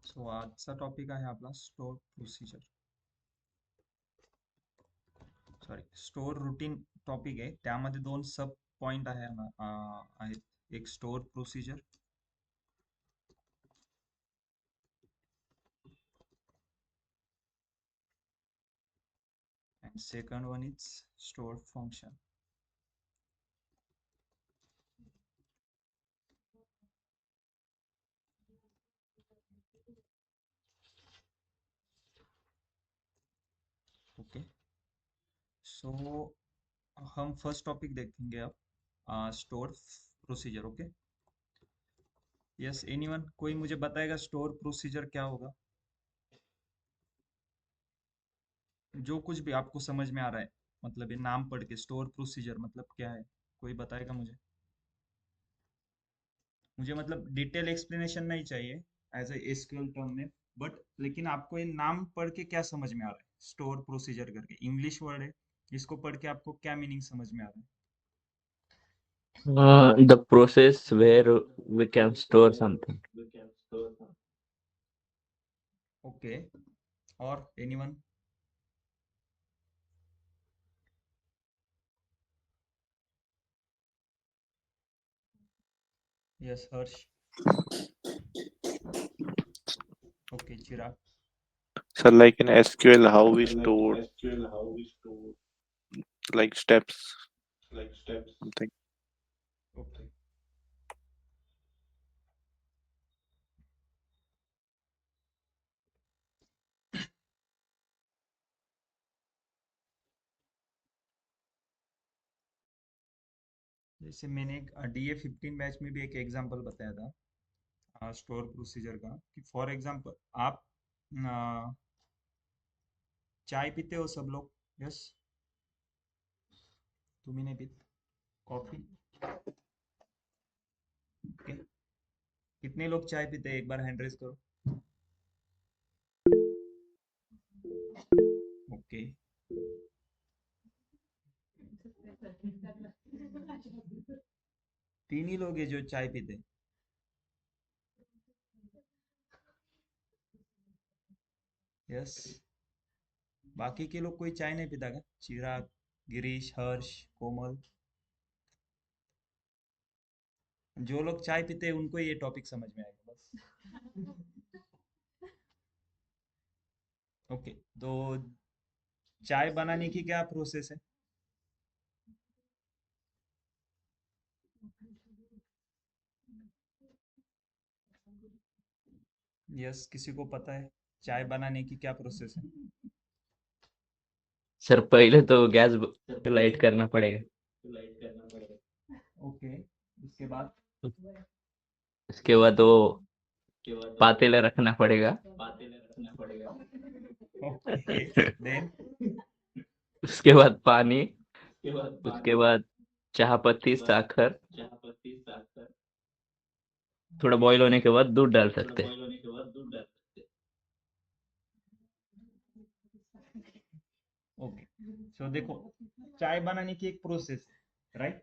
सो आजचा टॉपिक आहे आपला store procedure sorry store routine topic आहे. त्यामध्ये दोन सब पॉइंट आहेत. एक store procedure and second one is store function. Okay, so हम फर्स्ट टॉपिक देखेंगे अब store procedure. Okay, yes anyone, कोई मुझे बताएगा स्टोअर प्रोसीजर क्या होगा? जो कुछ भी आपको समझ में आ रहा है, मतलब ये नाम पढ़ के स्टोअर प्रोसीजर मतलब क्या है, कोई बताएगा मुझे? मुझे मतलब डिटेल एक्सप्लेनेशन नहीं चाहिए एज ए एसक्यूएल टर्म में, बट लेकिन आपको ये नाम पढ़ के क्या समझ में आ रहा है? स्टोर प्रोसीजर करके इंग्लिश वर्ड है, इसको पढ़ के आपको क्या मीनिंग समझ में आ रहा है? The process where we can store something. Okay, और anyone? Yes Harsh. Okay Chirag. So like in SQL, how we store like steps, something. Okay, जैसे मैंने एक DA 15 बैच में भी एक एग्जांपल बताया था स्टोर प्रोसीजर का, कि फॉर एग्जांपल आप अ, चाय पीते हो सब लोग? यस, तुम्ही नहीं पीते कॉफी? ओके, कितने लोग चाय पीते हैं, एक बार हैंड रेज करो. ओके, तीन ही लोग हैं जो चाय पीते. यस, बाकी के लोग कोई चाय नहीं पीता क्या? चिराग, गिरीश, हर्ष, कोमल, जो लोग चाय पीते हैं उनको ये टॉपिक समझ में आएगा बस. ओके, तो चाय बनाने की क्या प्रोसेस है? यस, किसी को पता है चाय बनाने की क्या प्रोसेस है? सर पहले तो गैस लाइट करना पड़ेगा. ओके, उसके बाद? उसके बाद वो पातेला रखना पड़ेगा. Okay, then? उसके बाद पानी. उसके बाद चाह पत्ती, साखर. थोड़ा बॉईल होने के बाद दूध डाल सकते हैं. ओके, सो देखो, चाय बनाने की एक प्रोसेस है, राइट?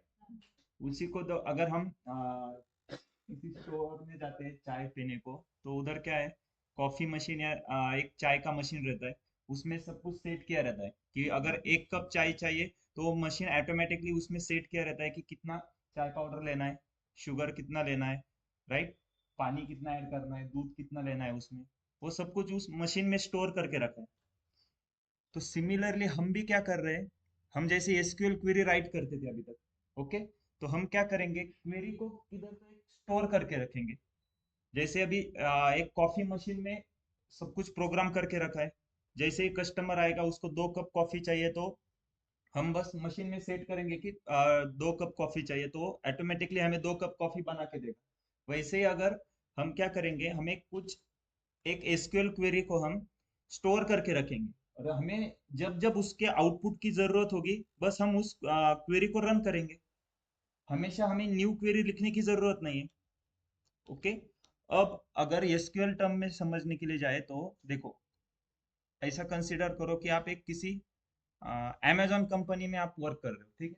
उसी को तो अगर हम किसी स्टोर में जाते हैं चाय पीने को, तो उधर क्या है, कॉफी मशीन या एक चाय का मशीन रहता है. उसमें सब कुछ सेट किया रहता है कि अगर 1 कप चाय चाहिए तो वो मशीन ऑटोमेटिकली उसमें सेट किया रहता है कि कितना चाय पाउडर लेना है, शुगर कितना लेना है, राइट? पानी कितना ऐड करना है, दूध कितना लेना है उसमें, वो सब कुछ उस मशीन में स्टोर करके रखा है. तो सिमिलरली हम भी क्या कर रहे हैं, हम जैसे एसक्यूएल क्वेरी राइट करते थे अभी तक, ओके, तो हम क्या करेंगे, क्वेरी को किधर तो स्टोर करके रखेंगे. जैसे अभी एक कॉफी मशीन में सब कुछ प्रोग्राम करके रखा है. जैसे ही कस्टमर आएगा उसको 2 कप कॉफी चाहिए, तो हम बस मशीन में सेट करेंगे कि 2 कप कॉफी चाहिए, तो ऑटोमेटिकली हमें 2 कप कॉफी बना के देगा. वैसे ही अगर हम क्या करेंगे, हमें कुछ एक एसक्यूएल क्वेरी को हम स्टोर करके रखेंगे, और हमें जब जब उसके आउटपुट की जरूरत होगी बस हम उस क्वेरी को रन करेंगे. हमेशा हमें न्यू क्वेरी लिखने की जरूरत नहीं है. ओके, अब अगर एसक्यूएल टर्म में समझने के लिए जाए तो देखो, ऐसा कंसिडर करो कि आप एक किसी अमेजोन कंपनी में आप वर्क कर रहे हो, ठीक है,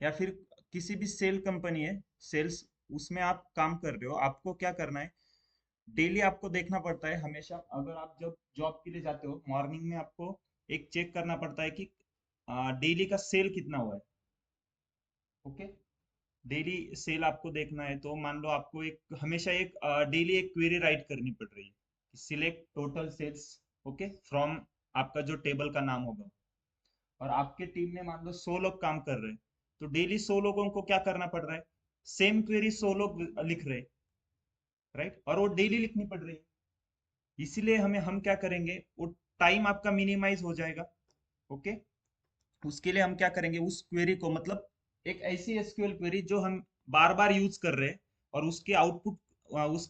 या फिर किसी भी सेल कंपनी है, सेल्स, उसमें आप काम कर रहे हो. आपको क्या करना है, डेली आपको देखना पड़ता है हमेशा, अगर आप जब जॉब के लिए जाते हो मॉर्निंग में आपको एक चेक करना पड़ता है कि डेली का सेल कितना हुआ है। ओके, डेली सेल आपको देखना है तो मान लो आपको एक हमेशा एक डेली एक क्वेरी राइट करनी पड़ रही है, select total sales, okay, from आपका जो टेबल का नाम होगा। और आपके टीम में मान लो 100 लोग काम कर रहे हैं, तो डेली 100 लोगों को क्या करना पड़ रहा है, सेम क्वेरी 100 लोग लिख रहे हैं, राइट, और वो डेली लिखनी पड़ रही है। इसीलिए हमें हम क्या करेंगे, वो टाइम आपका मिनिमाइज हो जाएगा। ओके, उसके लिए हम क्या करेंगे, उस क्वेरी को मतलब एक ऐसी एसक्यूएल क्वेरी जो हम बार बार यूज कर रहे हैं और उसके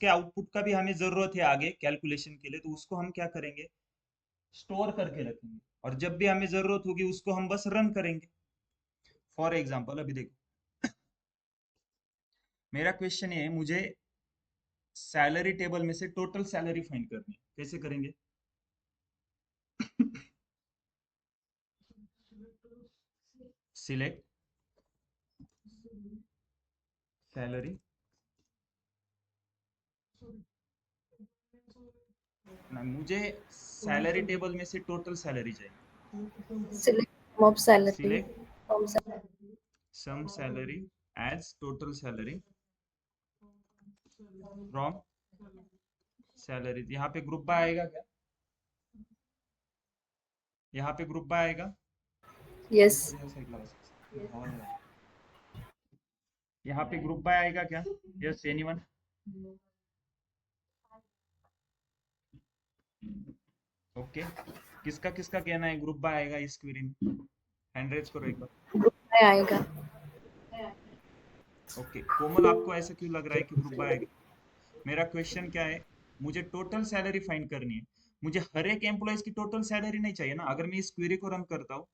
आउटपुट का भी हमें जरूरत है आगे कैलकुलेशन के लिए, तो उसको हम क्या करेंगे, स्टोर करके रखेंगे, और जब भी हमें जरूरत होगी उसको हम बस रन करेंगे। फॉर एग्जाम्पल अभी देखो, मेरा क्वेश्चन ये है, मुझे सैलरी टेबल में से टोटल सैलरी फाइंड करनी है, कैसे करेंगे? सिलेक्ट सैलरी, ना मुझे सैलरी टेबल में से टोटल सैलरी चाहिए। Select mob salary. Select sum salary as total salary from salary. यहाँ पे ग्रुप बाय आएगा क्या? यहाँ पे ग्रुप बाय आएगा? Yes. यहाँ पे ग्रुप बाय आएगा क्या? Yes, anyone? ओके, किसका किसका कहना है ग्रुप बाय आएगा इस क्वेरी में? हैंड रेज करो एक बार। Group में आएगा. ओके, कोमल आपको ऐसा क्यों लग रहा है कि ग्रुप बाय आएगा? मेरा क्वेश्चन क्या है, मुझे टोटल सैलरी फाइंड करनी है, मुझे हर एक एम्प्लॉयज की टोटल सैलरी नहीं चाहिए ना। अगर मैं इस क्वेरी को रन करता हूँ,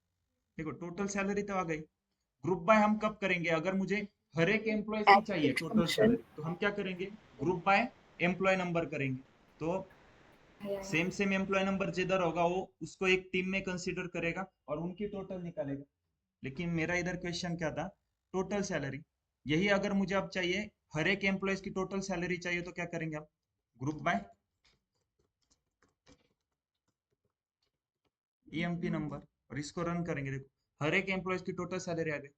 देखो टोटल सैलरी तो आ गई। ग्रुप बाय हम कब करेंगे, अगर मुझे हर एक एम्प्लॉयज की चाहिए Average टोटल function. सैलरी, तो हम क्या करेंगे, ग्रुप बाय एम्प्लॉय नंबर करेंगे। तो सेम सेम एम्प्लॉय नंबर जिधर होगा वो उसको एक टीम में कंसीडर करेगा और उनकी टोटल निकालेगा। लेकिन मेरा इधर क्वेश्चन क्या था, टोटल सैलरी। यही अगर मुझे अब चाहिए, हर एक एम्प्लॉयज की टोटल सैलरी चाहिए, तो क्या करेंगे आप, ग्रुप बाय ईएमपी नंबर, और इसको रन करेंगे। देखो हर एक एम्प्लॉयज की टोटल सैलरी आ गई,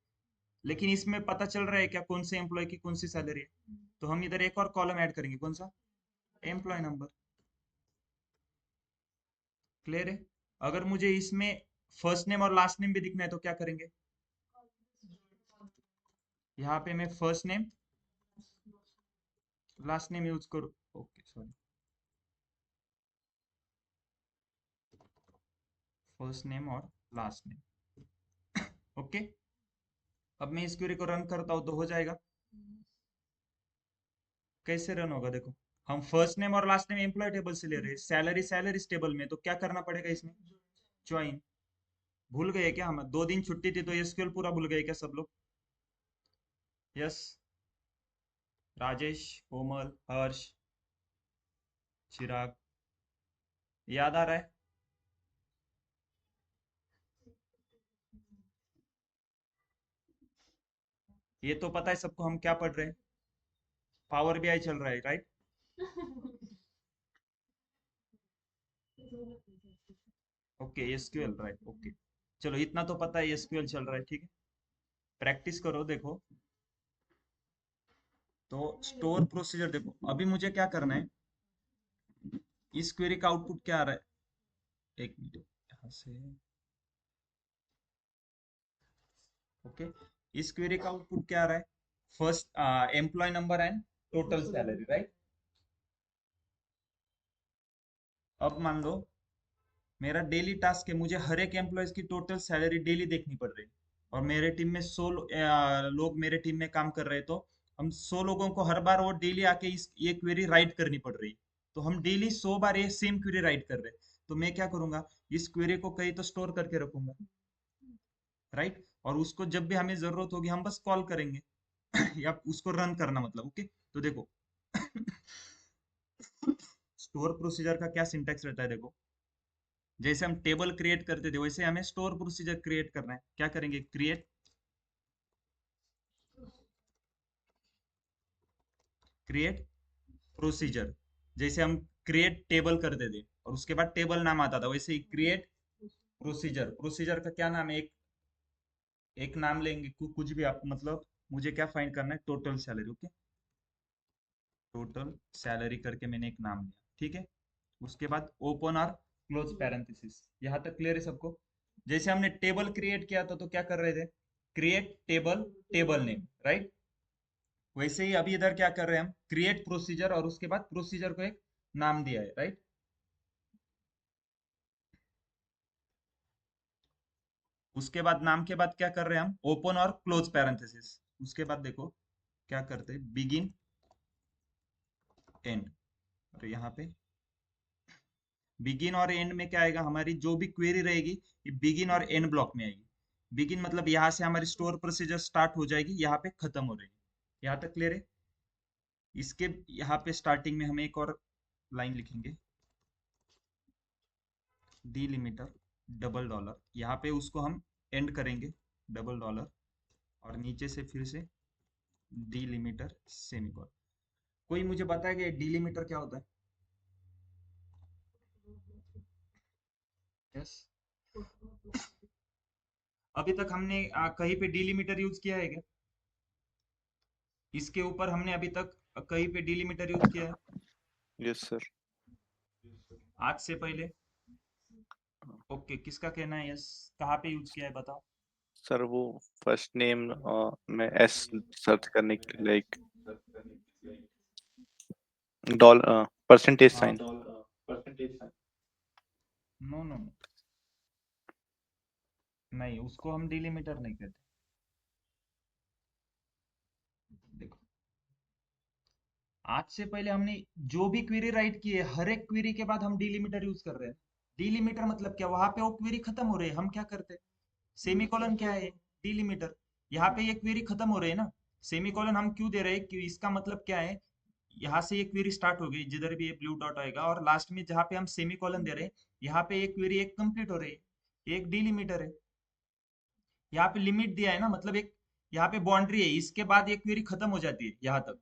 लेकिन इसमें पता चल रहा है क्या कौन से एम्प्लॉय की कौन सी सैलरी है? तो हम इधर एक और कॉलम ऐड करेंगे, कौन सा, एम्प्लॉय नंबर। क्लियर है? अगर मुझे इसमें फर्स्ट नेम और लास्ट नेम भी दिखना है तो क्या करेंगे, यहाँ पे मैं first name last name use करूँ। ओके सॉरी, फर्स्ट नेम और लास्ट नेम। ओके, अब मैं इस क्वेरी को रन करता हूँ तो हो जाएगा। कैसे रन होगा, देखो हम फर्स्ट नेम और लास्ट नेम एम्प्लॉय टेबल से ले रहे हैं, सैलरी सैलरी टेबल में, तो क्या करना पड़ेगा इसमें, ज्वाइन। भूल गए क्या, हम 2 दिन छुट्टी थी तो एसक्यूएल पूरा भूल गए क्या सब लोग? यस, राजेश, कोमल, हर्ष, चिराग, याद आ रहा है? ये तो पता है सबको हम क्या पढ़ रहे हैं, पावर बीआई चल रहा है, right? Okay, SQL, right, okay. चलो इतना तो पता है एसक्यूएल चल रहा है, ठीक है, प्रैक्टिस करो। देखो तो स्टोर प्रोसीजर, देखो अभी मुझे क्या करना है, इस क्वेरी का आउटपुट क्या आ रहा है, एक मिनट यहाँ से। ओके, इस क्वेरी का आउटपुट क्या आ रहा है, first employee number and total salary, right? अब मान लो मेरा डेली टास्क है, मुझे हर एक एम्प्लॉयज की टोटल सैलरी डेली देखनी पड़ रही है, और मेरे टीम में 100 लोग मेरे टीम में काम कर रहे हैं, तो हम 100 लोगों को हर बार वो डेली आके ये क्वेरी राइट करनी पड़ रही है। तो हम डेली 100 बार ये सेम क्वेरी राइट कर रहे हैं, तो मैं क्या करूंगा, इस क्वेरी को कहीं तो स्टोर करके रखूंगा, राइट, और उसको जब भी हमें जरूरत होगी हम बस कॉल करेंगे। या उसको रन करना मतलब, ओके। तो देखो स्टोर प्रोसीजर का क्या सिंटेक्स रहता है, देखो जैसे हम टेबल क्रिएट करते थे वैसे हमें स्टोर प्रोसीजर क्रिएट करना है। क्या करेंगे, क्रिएट प्रोसीजर, जैसे हम क्रिएट टेबल करते थे और उसके बाद टेबल नाम आता था, वैसे ही क्रिएट प्रोसीजर, प्रोसीजर का क्या नाम है, एक एक नाम लेंगे, कुछ भी आप, मतलब मुझे क्या फाइंड करना है, total salary. Okay, total salary करके मैंने एक नाम दिया, ठीक है। उसके बाद ओपन और क्लोज पैरेंथेसिस, यहाँ तक क्लियर है सबको। जैसे हमने टेबल क्रिएट किया था तो क्या कर रहे थे, create table, table name, right. वैसे ही अभी इधर क्या कर रहे हैं हम, क्रिएट प्रोसीजर और उसके बाद प्रोसीजर को एक नाम दिया है, राइट। उसके बाद नाम के बाद क्या कर रहे हैं हम, ओपन और क्लोज पैरेंथेसिस। उसके बाद देखो क्या करते हैं, बिगिन एंड, और यहाँ पे बिगिन और एंड में क्या आएगा, हमारी जो भी क्वेरी रहेगी ये बिगिन और एंड ब्लॉक में आएगी। बिगिन मतलब यहाँ से हमारी स्टोर प्रोसीजर स्टार्ट हो जाएगी, यहाँ पे खत्म हो रही है। यहाँ तक क्लियर है। इसके यहाँ पे स्टार्टिंग में हम एक और लाइन लिखेंगे, डिलिमीटर डबल डॉलर, यहाँ पे उसको हम एंड करेंगे डबल डॉलर, और नीचे से फिर से डिलिमीटर सेमीकोलन। कोई मुझे बताएगा डिलिमीटर क्या होता है? यस, अभी तक हमने कहीं पे डिलिमीटर यूज किया है क्या? इसके ऊपर हमने अभी तक कहीं पे डिलिमीटर यूज किया है Yes, sir. आज से पहले? ओके, किसका कहना है यस? कहाँ पे यूज किया है बताओ। सर वो फर्स्ट नेम में एस सर्च करने के लिए लाइक परसेंटेज हाँ, साइन। नो नो, नहीं, उसको हम डिलिमीटर नहीं कहते। देखो, आज से पहले हमने जो भी क्वेरी राइट की है, हर एक क्वेरी के बाद हम डिलिमीटर यूज कर रहे हैं। डिलिमीटर मतलब क्या, वहां पे वो क्वेरी खत्म हो रही है, हम क्या करते हैं, सेमीकोलन क्या है, डिलिमीटर। यहाँ पे ये क्वेरी खत्म हो रही है ना, सेमीकोलन हम क्यों दे रहे हैं, कि इसका मतलब क्या है, यहाँ से ये क्वेरी स्टार्ट हो गई, जिधर भी ये ब्लू डॉट आएगा, और लास्ट में जहाँ पे हम सेमीकोलन दे रहे हैं, यहाँ पे ये क्वेरी एक कंप्लीट हो रही है, ये एक डिलिमीटर है। यहाँ पे लिमिट दिया है ना, मतलब एक यहाँ पे बाउंड्री है, इसके बाद ये क्वेरी खत्म हो जाती है यहाँ तक।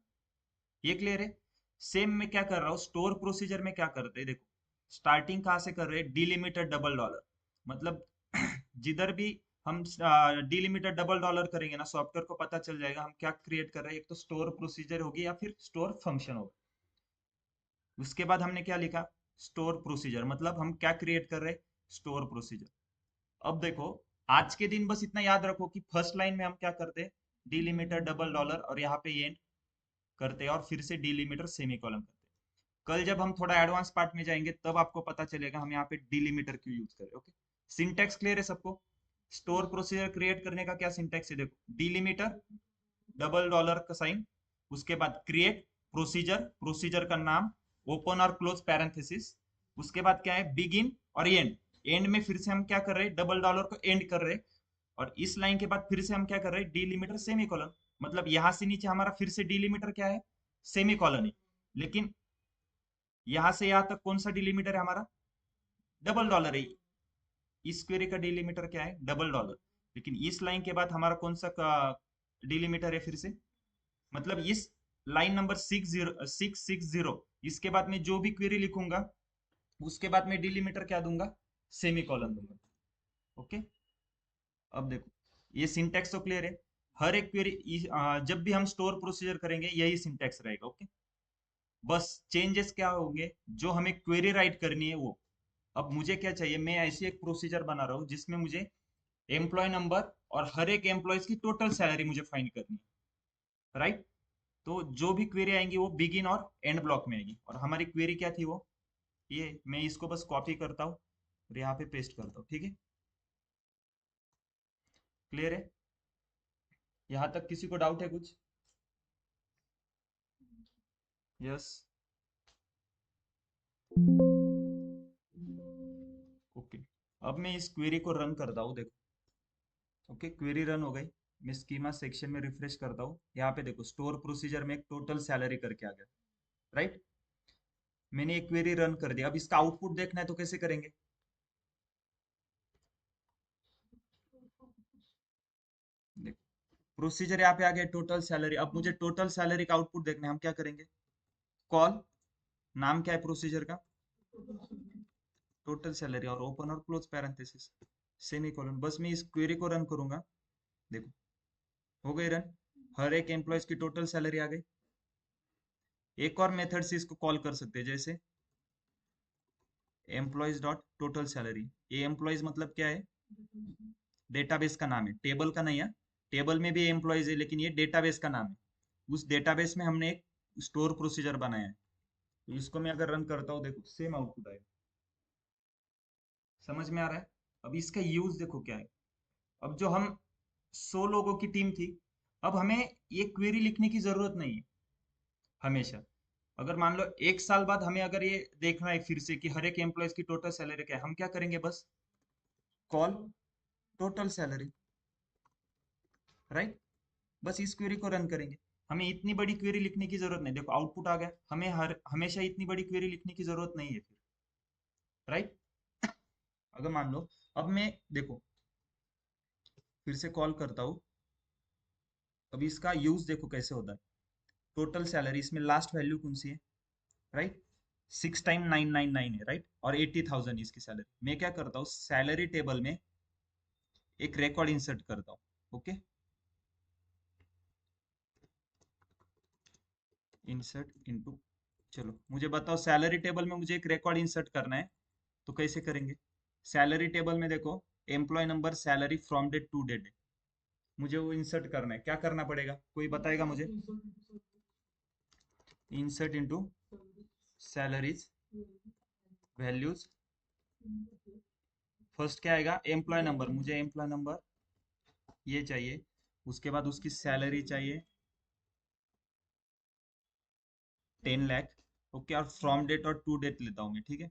ये क्लियर है। सेम मैं क्या कर रहा हूँ, स्टोर प्रोसीजर में क्या करते हैं, देखो स्टार्टिंग कहाँ से कर रहे हैं, डिलिमिटेड डबल डॉलर, मतलब जिधर भी हम डिलिमिटेड डबल डॉलर करेंगे ना, सॉफ्टवेयर को पता चल जाएगा हम क्या क्रिएट कर रहे हैं, एक तो स्टोर प्रोसीजर होगी या फिर स्टोर फंक्शन होगा। उसके बाद हमने क्या लिखा, स्टोर प्रोसीजर, मतलब हम क्या क्रिएट कर रहे हैं, स्टोर प्रोसीजर। अब देखो, आज के दिन बस इतना याद रखो कि फर्स्ट लाइन में हम क्या करते हैं, डिलिमिटर डबल डॉलर, और यहाँ पे एंड करते हैं, और फिर से डिलिमिटर सेमीकोलन करते हैं। कल जब हम थोड़ा एडवांस पार्ट में जाएंगे तब आपको पता चलेगा हम यहाँ पे डिलिमिटर क्यों यूज करें। ओके, सिंटेक्स क्लियर है सबको? स्टोर प्रोसीजर क्रिएट करने का क्या सिंटेक्स है, देखो डिलिमिटर डबल डॉलर का साइन, उसके बाद क्रिएट प्रोसीजर, प्रोसीजर का नाम, ओपन और क्लोज पैरेंथेसिस, उसके बाद क्या है, बिगिन और एंड। एंड में फिर से हम क्या कर रहे हैं, डबल डॉलर को एंड कर रहे हैं, और इस लाइन के बाद फिर से हम क्या कर रहे हैं, डिलिमीटर सेमीकोलन। मतलब यहां से नीचे हमारा फिर से डिलिमीटर क्या है, सेमीकोलन है, लेकिन यहां से यहां तक कौन सा डिलिमीटर है हमारा, डबल डॉलर है। इस क्वेरी का डिलिमीटर क्या है, डबल डॉलर, लेकिन इस लाइन के बाद हमारा कौन सा डिलिमीटर है फिर से, मतलब इस लाइन नंबर 660, इसके बाद में जो भी क्वेरी लिखूंगा उसके बाद में डिलिमीटर क्या दूंगा, सेमीकोलन दूंगा। ओके, अब देखो ये सिंटेक्स तो क्लियर है। हर एक क्वेरी जब भी हम स्टोर प्रोसीजर करेंगे यही सिंटेक्स रहेगा। ओके, बस चेंजेस क्या होंगे, जो हमें क्वेरी राइट करनी है वो। अब मुझे क्या चाहिए, मैं ऐसी एक प्रोसीजर बना रहा हूँ जिसमें मुझे एम्प्लॉय नंबर और हर एक एम्प्लॉयज की टोटल सैलरी मुझे फाइंड करनी है, राइट। तो जो भी क्वेरी आएंगी वो बिगिन और एंड ब्लॉक में आएगी, और हमारी क्वेरी क्या थी वो, ये मैं इसको बस कॉपी करता हूँ और यहाँ पे पेस्ट करता हूँ, ठीक है। क्लियर है? यहाँ तक किसी को डाउट है कुछ? Yes, okay. अब मैं इस क्वेरी को रन करता हूँ, देखो। ओके, क्वेरी रन हो गई। मैं स्कीमा सेक्शन में रिफ्रेश करता हूँ, यहाँ पे देखो स्टोर प्रोसीजर में एक टोटल सैलरी करके आ गया, राइट। मैंने एक क्वेरी रन कर दिया, अब इसका आउटपुट देखना है तो कैसे करेंगे, देखो प्रोसीजर यहाँ पे आ गया, टोटल सैलरी। अब मुझे टोटल सैलरी का आउटपुट देखना है, हम क्या करेंगे, कॉल नाम क्या है प्रोसीजर का? टोटल सैलरी, और ओपन और क्लोज पैरेंथेसिस, सेमीकोलन। बस मैं इस क्वेरी को रन करूंगा, देखो हो गई रन, हर एक एम्प्लॉयज की टोटल सैलरी आ गई। एक और मेथड से इसको कॉल कर सकते हैं, जैसे एम्प्लॉयज डॉट टोटल सैलरी। ये एम्प्लॉयज मतलब क्या है? डेटाबेस का नाम है, टेबल का नहीं है। टेबल में भी एम्प्लॉयज है, लेकिन ये डेटाबेस का नाम है। उस डेटाबेस में हमने एक स्टोर प्रोसीजर बनाया है। तो इसको मैं अगर रन करता हूँ, देखो सेम आउटपुट आएगा। समझ में आ रहा है? अब इसका यूज देखो क्या है। अब जो हम 100 लोगों की टीम थी, अब हमें ये क्वेरी लिखने की जरूरत नहीं है हमेशा। अगर मान लो 1 साल बाद हमें अगर ये देखना है फिर से कि हर एक एम्प्लॉयज की टोटल सैलरी क्या है, हम क्या करेंगे? बस कॉल टोटल सैलरी, राइट? बस इस क्वेरी को रन करेंगे। हमें इतनी बड़ी क्वेरी लिखने की जरूरत नहीं। देखो आउटपुट आ गया, हमें हमेशा इतनी बड़ी क्वेरी लिखने की जरूरत नहीं है फिर, राइट? अगर मान लो अब मैं देखो फिर से कॉल करता हूँ, अब इसका यूज देखो कैसे होता है। टोटल सैलरी, इसमें लास्ट वैल्यू कौन सी है? राइट, 6 टाइम 999 है, राइट? और 80,000 इसकी सैलरी। मैं क्या करता हूँ, सैलरी टेबल में एक रिकॉर्ड इंसर्ट करता हूँ। ओके, इंसर्ट इनटू, चलो मुझे बताओ सैलरी टेबल में मुझे एक रिकॉर्ड इंसर्ट करना है, तो कैसे करेंगे? सैलरी टेबल में देखो employee number, salary from date to date है, मुझे वो इंसर्ट करना है। क्या करना पड़ेगा, कोई बताएगा मुझे? Insert into salaries values, first क्या आएगा? एम्प्लॉय नंबर, मुझे एम्प्लॉय नंबर ये चाहिए। उसके बाद उसकी सैलरी चाहिए 10 लाख। ओके, और फ्रॉम डेट और टू डेट लेता हूँ मैं, ठीक है?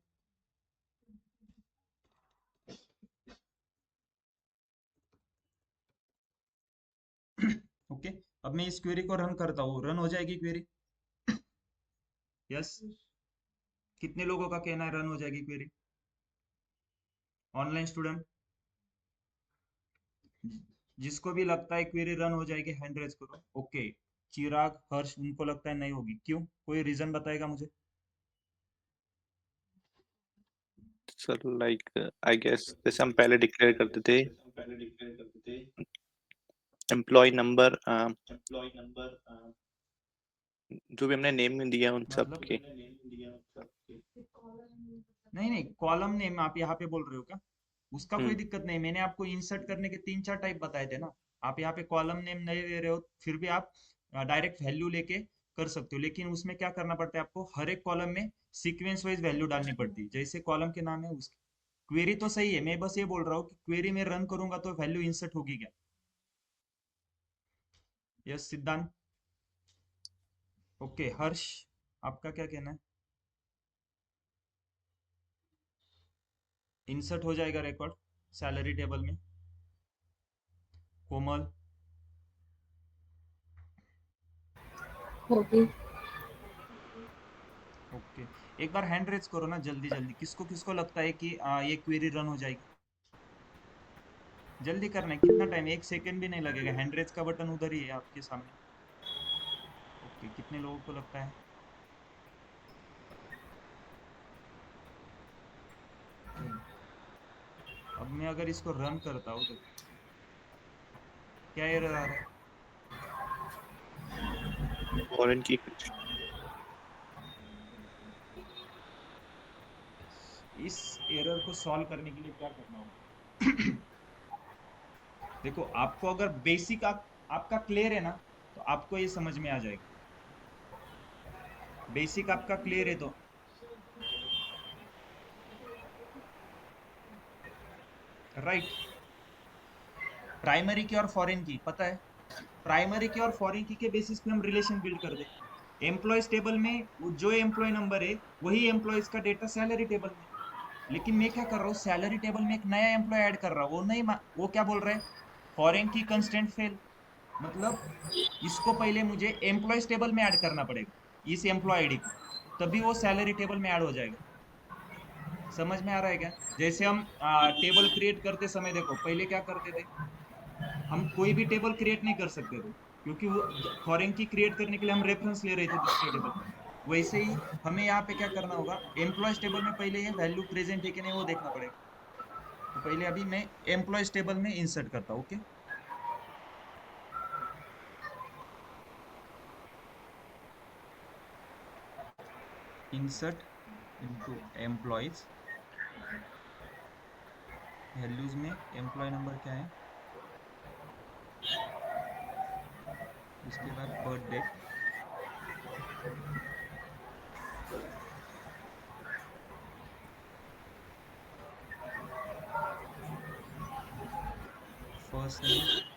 ओके, अब मैं इस क्वेरी को रन करता हूँ, रन हो जाएगी क्वेरी? यस, कितने लोगों का कहना है रन हो जाएगी क्वेरी? ऑनलाइन स्टूडेंट जिसको भी लगता है क्वेरी रन हो जाएगी हैंड रेज करो। ओके, चिराग, हर्ष, उनको लगता है नहीं होगी, क्यों? कोई रीजन बताएगा मुझे? सर लाइक आई गेस जैसे हम पहले डिक्लेयर करते थे एम्प्लॉय नंबर, जो भी हमने नेम दिया उन सब मतलब के। नहीं नहीं, कॉलम नेम आप यहाँ पे बोल रहे हो क्या? उसका कोई हम्म दिक्कत नहीं, मैंने आपको इंसर्ट करने के 3-4 टाइप बताए थे ना। आप यहाँ पे कॉलम नेम नहीं दे रहे हो, फिर भी आप डायरेक्ट वैल्यू लेके कर सकते हो, लेकिन उसमें क्या करना पड़ता है आपको? हर एक कॉलम में सीक्वेंस वाइज वैल्यू डालनी पड़ती है, जैसे कॉलम के नाम है उसकी। क्वेरी तो सही है, मैं बस ये बोल रहा हूँ कि क्वेरी में रन करूंगा तो वैल्यू इंसर्ट होगी क्या? यस सिद्धांत। ओके हर्ष, आपका क्या कहना है? इंसर्ट हो जाएगा रिकॉर्ड सैलरी टेबल में? कोमल, होगी। ओके, एक बार हैंड रेज करो ना जल्दी जल्दी, किसको किसको लगता है कि ये क्वेरी रन हो जाएगी? जल्दी करना है, कितना टाइम, 1 सेकंड भी नहीं लगेगा। हैंड रेज का बटन उधर ही है आपके सामने। ओके, कितने लोगों को लगता है? चलो, अब मैं अगर इसको रन करता हूँ तो क्या एरर आ रहा है? और इनकी कुछ इस एरर को सॉल्व करने के लिए क्या करना होगा? देखो आपको अगर बेसिक आपका क्लियर है ना, तो आपको ये समझ में आ जाएगा। बेसिक आपका क्लियर है तो राइट। प्राइमरी की और फॉरेन की पता है, प्राइमरी की और फॉरेन की के बेसिस पे हम रिलेशन बिल्ड कर दे। एम्प्लॉयज टेबल में जो एम्प्लॉय नंबर है वही एम्प्लॉयज का डेटा सैलरी टेबल में। लेकिन मैं क्या कर रहा हूँ, सैलरी टेबल में एक नया एम्प्लॉय ऐड कर रहा हूँ। वो नहीं वो क्या बोल रहा है? फॉरेन की कंस्टेंट फेल, मतलब इसको पहले मुझे एम्प्लॉयज टेबल में ऐड करना पड़ेगा, इस एम्प्लॉय आईडी को, तभी वो सैलरी टेबल में ऐड हो जाएगा। समझ में आ रहा है क्या? जैसे हम टेबल क्रिएट करते समय देखो पहले क्या करते थे, हम कोई भी टेबल क्रिएट नहीं कर सकते थे, क्योंकि वो फॉरेन की क्रिएट करने के लिए हम रेफरेंस ले रहे थे दूसरे टेबल का। वैसे ही हमें यहाँ पे क्या करना होगा, एम्प्लॉयज टेबल में पहले ये वैल्यू प्रेजेंट है कि नहीं वो देखना पड़ेगा। तो पहले अभी मैं एम्प्लॉयज टेबल में इंसर्ट करता हूँ। Okay, insert into employees, values में एम्प्लॉय नंबर क्या है, उसके बाद birth date, first name,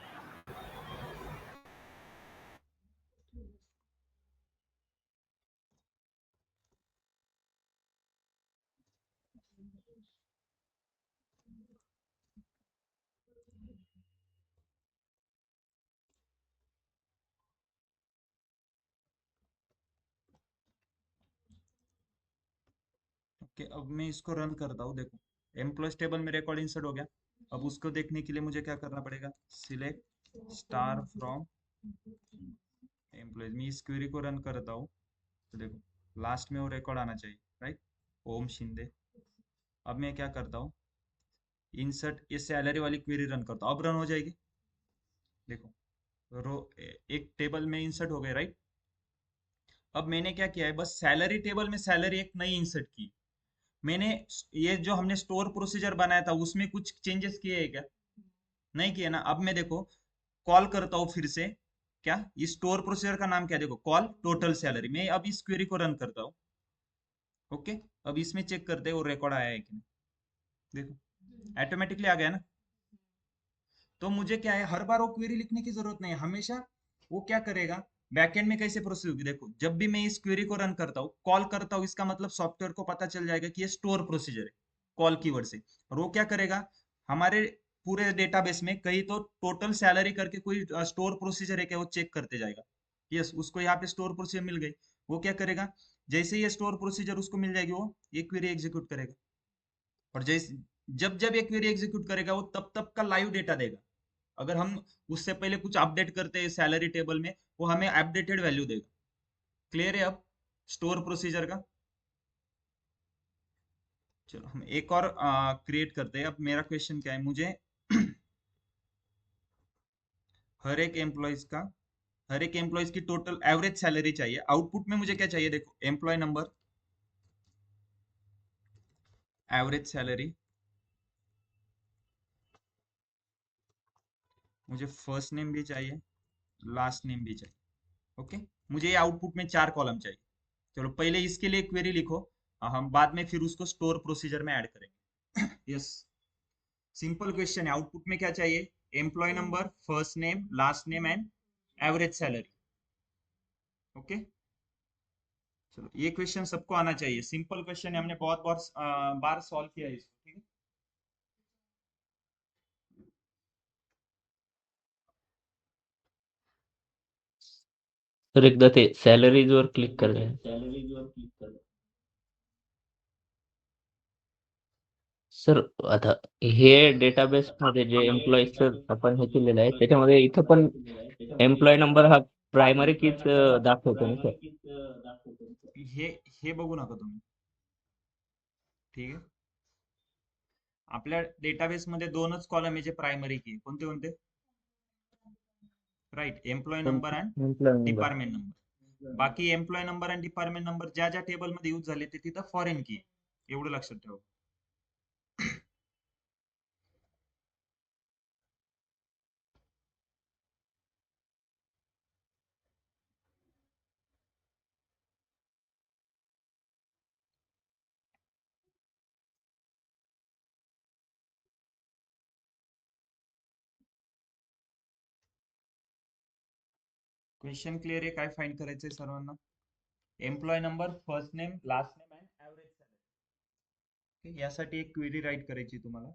okay. अब मैं इसको रन करता हूँ। देखो, एम्प्लॉयज टेबल में रिकॉर्ड इंसर्ट हो गया। अब उसको देखने के लिए मुझे क्या करना पड़ेगा, सिलेक्ट स्टार फ्रॉम एम्प्लॉयज। मैं इस क्वेरी को रन करता हूँ तो देखो लास्ट में वो रिकॉर्ड आना चाहिए, राइट, ओम शिंदे। अब मैं क्या करता हूँ, इंसर्ट इस सैलरी वाली क्वेरी रन करता हूँ। अब रन हो जाएगी। देखो रो एक टेबल में इंसर्ट हो गए, राइट। अब मैंने क्या किया है, बस सैलरी टेबल में सैलरी एक नई इंसर्ट की। मैंने ये जो हमने स्टोर प्रोसीजर बनाया था उसमें कुछ चेंजेस किए हैं क्या, नहीं किए ना। अब मैं देखो कॉल करता हूँ फिर से, क्या इस स्टोर प्रोसीजर का नाम क्या है, देखो कॉल टोटल सैलरी। मैं अब इस क्वेरी को रन करता हूँ। ओके, अब इसमें चेक करते हैं वो रिकॉर्ड आया है कि नहीं। देखो ऑटोमेटिकली आ गया ना। तो मुझे क्या है, हर बार वो क्वेरी लिखने की जरूरत नहीं है। हमेशा वो क्या करेगा, बैकएंड में कैसे प्रोसेस होगी, देखो जब भी मैं इस क्वेरी को रन करता हूँ, कॉल करता हूँ, इसका मतलब सॉफ्टवेयर को पता चल जाएगा कि ये स्टोर प्रोसीजर है कॉल कीवर्ड से। और वो क्या करेगा, हमारे पूरे डेटाबेस में कहीं तो टोटल सैलरी करके कोई स्टोर प्रोसीजर है क्या, वो चेक करते जाएगा। यस, उसको यहाँ पे स्टोर प्रोसीजर मिल गई। वो क्या करेगा, जैसे ये स्टोर प्रोसीजर उसको मिल जाएगी, वो ये क्वेरी एग्जीक्यूट करेगा। और जैसे जब जब ये क्वेरी एग्जीक्यूट करेगा वो तब तब का लाइव डेटा देगा। अगर हम उससे पहले कुछ अपडेट करते हैं सैलरी टेबल में, वो हमें अपडेटेड वैल्यू देगा। क्लियर है अब स्टोर प्रोसीजर का। चलो हम एक और क्रिएट करते हैं। अब मेरा क्वेश्चन क्या है, मुझे हर एक एम्प्लॉयज का, हर एक एम्प्लॉयज की टोटल एवरेज सैलरी चाहिए। आउटपुट में मुझे क्या चाहिए, देखो एम्प्लॉय नंबर, एवरेज सैलरी, मुझे फर्स्ट नेम भी चाहिए, लास्ट नेम भी चाहिए। ओके, मुझे ये आउटपुट में 4 कॉलम चाहिए। चलो पहले इसके लिए क्वेरी लिखो, हम बाद में फिर उसको स्टोर प्रोसीजर में ऐड करेंगे। यस, सिंपल क्वेश्चन है। आउटपुट में क्या चाहिए, employee number, first name, last name and average salary. Okay, चलो ये क्वेश्चन सबको आना चाहिए। सिंपल क्वेश्चन है, हमने बहुत बहुत बार सॉल्व किया है इसको। ठीक है, तर एकदा ते सॅलरीज वर क्लिक कर. सर आता हे डेटाबेस मध्ये जे एम्प्लॉईज आपण हे केलेलं आहे त्याच्यामध्ये इथं पण एम्प्लॉय नंबर हा प्रायमरी कीच दाखवतो ना सर. हे हे बघू नका तुम्ही। ठीक आहे, आपल्या डेटाबेस मध्ये 2च कॉलम आहे जे प्रायमरी की, कोणते कोणते, right, employ number and employ number. Department number. बाकी employ number and department number ज्या ज्या टेबल मध्ये यूज झाले ते तिथं फॉरेन की, एवढं लक्षात ठेवा। क्वेश्चन क्लिअर आहे, काय फाइंड करायचंय सर्वांना, employee number, first name, last name and average salary. यासाठी एक क्वेरी राईट करायची तुम्हाला।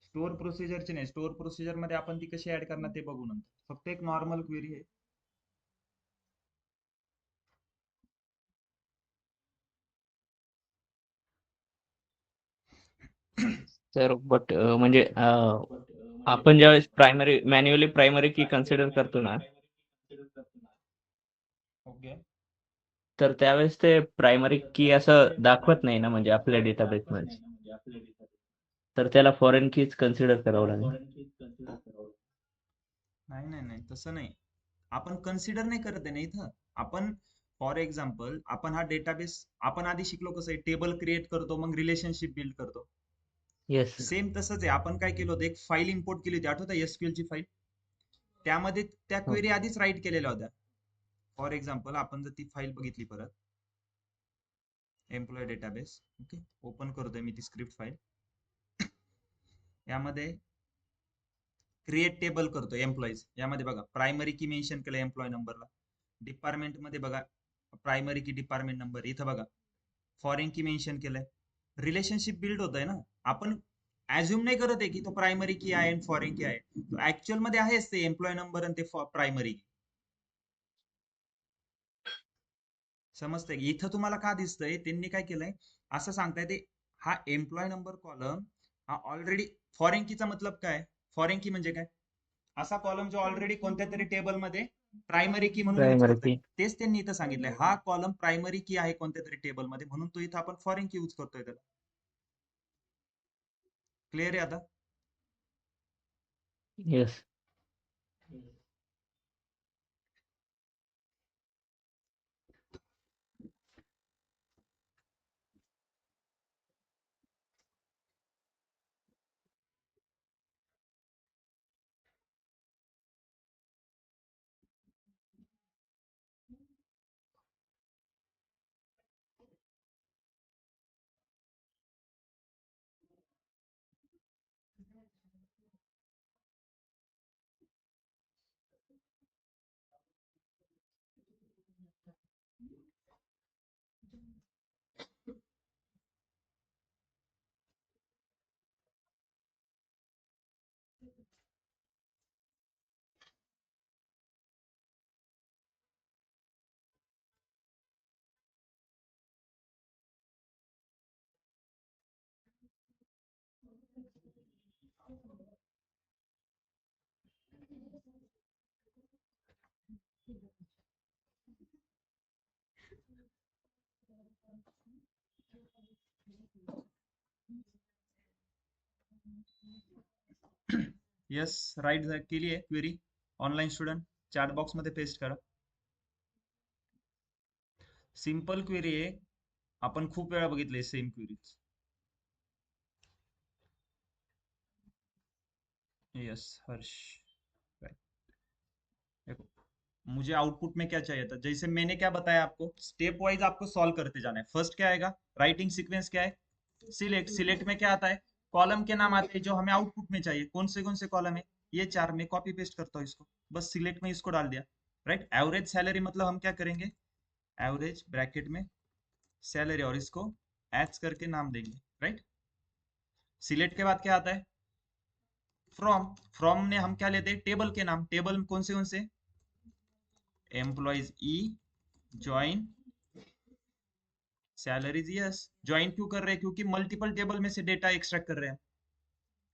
स्टोर प्रोसिजरची नाही, स्टोर प्रोसिजर मध्ये आपण ती कशी ऍड करणार ते बघू नंतर, फक्त एक नॉर्मल क्वेरी आहे। सर बट म्हणजे आपण ज्यावेळेस प्रायमरी मॅन्युअली प्रायमरी की कन्सिडर करतो ना ओके, तर त्यावेळेस ते प्रायमरी की असं दाखवत नाही ना म्हणजे आपल्या डेटाबेसमध्ये. तर त्याला फॉरेन कीज कन्सिडर करावं लागेल. नाही नाही नाही, तसं नाही. आपण कन्सिडर नाही करत आहे ना इथं. आपण फॉर एक्झाम्पल आपण हा डेटाबेस आपण आधी शिकलो कसं आहे, टेबल क्रिएट करतो मग रिलेशनशिप बिल्ड करतो. येस. सेम तसंच आहे. आपण काय केलं होतं, एक फाईल इम्पोर्ट केली होती आठवतं, एसक्यूएल ची फाईल. त्यामध्ये त्या हो. क्वेरी आधीच राईट केलेल्या होत्या. फॉर एक्झाम्पल आपण जर ती फाईल बघितली परत, एम्प्लॉय डेटाबेस, ओके, ओपन करतोय मी ती स्क्रिप्ट फाईल. यामध्ये क्रिएट टेबल करतोय एम्प्लॉईज. यामध्ये बघा प्रायमरी की मेन्शन केलं एम्प्लॉय नंबरला. डिपार्टमेंट मध्ये बघा प्रायमरी की डिपार्टमेंट नंबर. इथं बघा फॉरेन की मेन्शन केलंय. रिलेशनशिप बिल्ड होत आहे ना. आपण ऍझ्युम नाही करत आहे की तो प्रायमरी की आहे आणि फॉरेन की आहे. ऍक्च्युअल मध्ये आहेच ते एम्प्लॉय नंबर आणि ते प्रायमरी की. समजतंय की? इथं तुम्हाला का दिसतंय, त्यांनी काय केलंय असं सांगताय ते, हा एम्प्लॉय नंबर कॉलम हा ऑलरेडी फॉरेन कीचा मतलब काय, फॉरेन की म्हणजे काय, असा कॉलम जो ऑलरेडी कोणत्या तरी टेबल मध्ये प्रायमरी की म्हणून यूज प्रायमरी करतोय. की. तेच त्यांनी इथं सांगितलंय, हा कॉलम प्रायमरी की आहे कोणत्या तरी टेबल मध्ये, म्हणून तो इथं आपण फॉरेन की यूज करतोय त्याला. क्लिअर आहे आता? येस. येस, राईट केली आहे query. Online student chat box मध्ये पेस्ट करा. सिंपल क्वेरी आहे, आपण खूप वेळा बघितले सेम क्वेरीज. यस हर्ष, राइट. देखो, मुझे आउटपुट में क्या चाहिए था, जैसे मैंने क्या बताया आपको, स्टेप वाइज आपको सॉल्व करते जाना है. फर्स्ट क्या आएगा, राइटिंग सीक्वेंस क्या है, सिलेक्ट. सिलेक्ट में क्या आता है, कॉलम के नाम आते हैं जो हमें आउटपुट में चाहिए. कौन से कॉलम है, ये 4. में कॉपी पेस्ट करता हूँ इसको, बस सिलेक्ट में इसको डाल दिया. राइट. एवरेज सैलरी मतलब हम क्या करेंगे, एवरेज ब्रैकेट में सैलरी और इसको एच करके नाम देंगे. राइट. सिलेक्ट के बाद क्या आता है, फ्रॉम. फ्रॉम ने हम क्या लेते हैं, टेबल के नाम. टेबल में कौन से एम्प्लॉइज ई, ज्वाइन, सैलरीज. यस, ज्वाइन क्यों कर रहे हैं, क्योंकि मल्टीपल टेबल में से डेटा एक्सट्रैक्ट कर रहे हैं.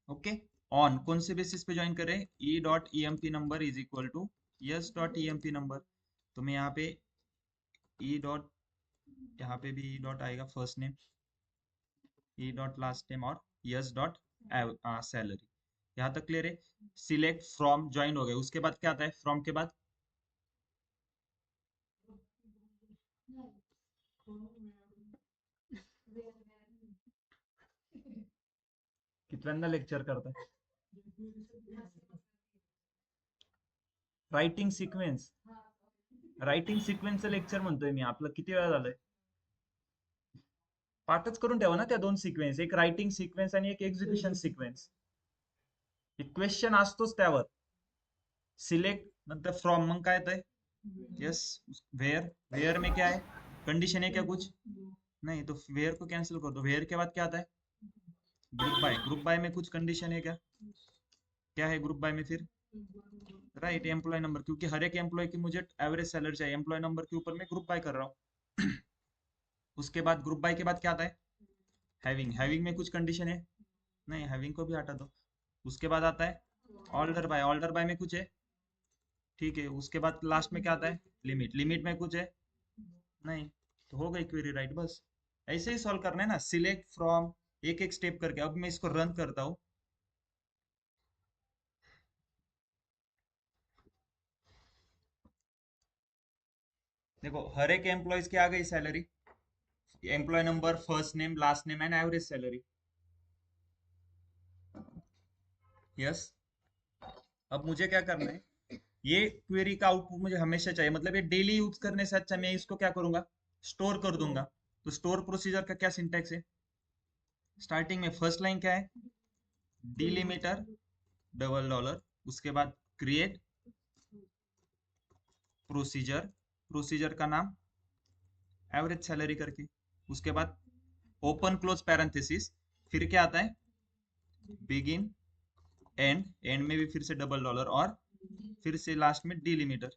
ओके. ऑन कौन से बेसिस पे ज्वाइन कर रहे हैं, E dot E M P number is equal to S dot E M P number. तो मैं यहाँ पे ई डॉट, यहाँ पे भी ई डॉट आएगा first name, E dot last name और यस डॉट सैलरी. यहाँ तक क्लियर है. सिलेक्ट फ्रॉम ज्वाइन हो गए. उसके बाद क्या आता है, फ्रॉम के बाद कितव्यांदा लेक्चर करताय, रायटिंग सिक्वेन्स. रायटिंग सिक्वेन्सचं लेक्चर म्हणतोय मी, आपलं किती वेळा झालंय. पाठच करून ठेवा ना त्या 2 सिक्वेन्स, एक रायटिंग सिक्वेन्स आणि एक एक्झिक्युशन सिक्वेन्स. क्वेश्चन असतोच त्यावर. सिलेक्ट नंतर फ्रॉम, मग काय येतंय, यस. वेयर, वेयर में क्या है, कंडीशन है क्या कुछ, नहीं, तो वेयर को कैंसिल कर दो. वेयर के बाद क्या आता है, ग्रुप बाय. ग्रुप बाय में कुछ कंडीशन है क्या, क्या है ग्रुप बाय में फिर, राइट, एम्प्लॉय नंबर, क्योंकि हर एक एम्प्लॉय की मुझे एवरेज सैलरी चाहिए. एम्प्लॉय नंबर के ऊपर मैं ग्रुप बाय कर रहा हूँ. उसके बाद ग्रुप बाय के बाद क्या आता है, हैविंग. हैविंग में कुछ कंडीशन है, नहीं, हैविंग को भी हटा दो. उसके बाद आता है ऑर्डर बाय. ऑर्डर बाय में कुछ है, ठीक है. उसके बाद लास्ट में क्या आता है, लिमिट. लिमिट में कुछ है, नहीं, तो हो गई क्वेरी राइट। बस ऐसे ही सॉल्व करना है ना, सिलेक्ट फ्रॉम, एक एक स्टेप करके। अब मैं इसको रन करता हूँ। देखो हर एक एम्प्लॉयज की आ गई salary, employee number, first name, last name and average salary. Yes. अब मुझे क्या करना है, ये क्वेरी का आउटपुट मुझे हमेशा चाहिए, मतलब ये डेली यूज करने से अच्छा मैं इसको क्या करूंगा, स्टोर कर दूंगा। तो स्टोर प्रोसीजर का क्या सिंटैक्स है, स्टार्टिंग में फर्स्ट लाइन क्या है, डिलिमीटर डबल डॉलर, उसके बाद क्रिएट प्रोसीजर, प्रोसीजर का नाम एवरेज सैलरी करके, उसके बाद ओपन क्लोज पैरेंथेसिस, फिर क्या आता है, बिगिन एंड, एंड में भी फिर से डबल डॉलर, और फिर से लास्ट में डिलिमीटर,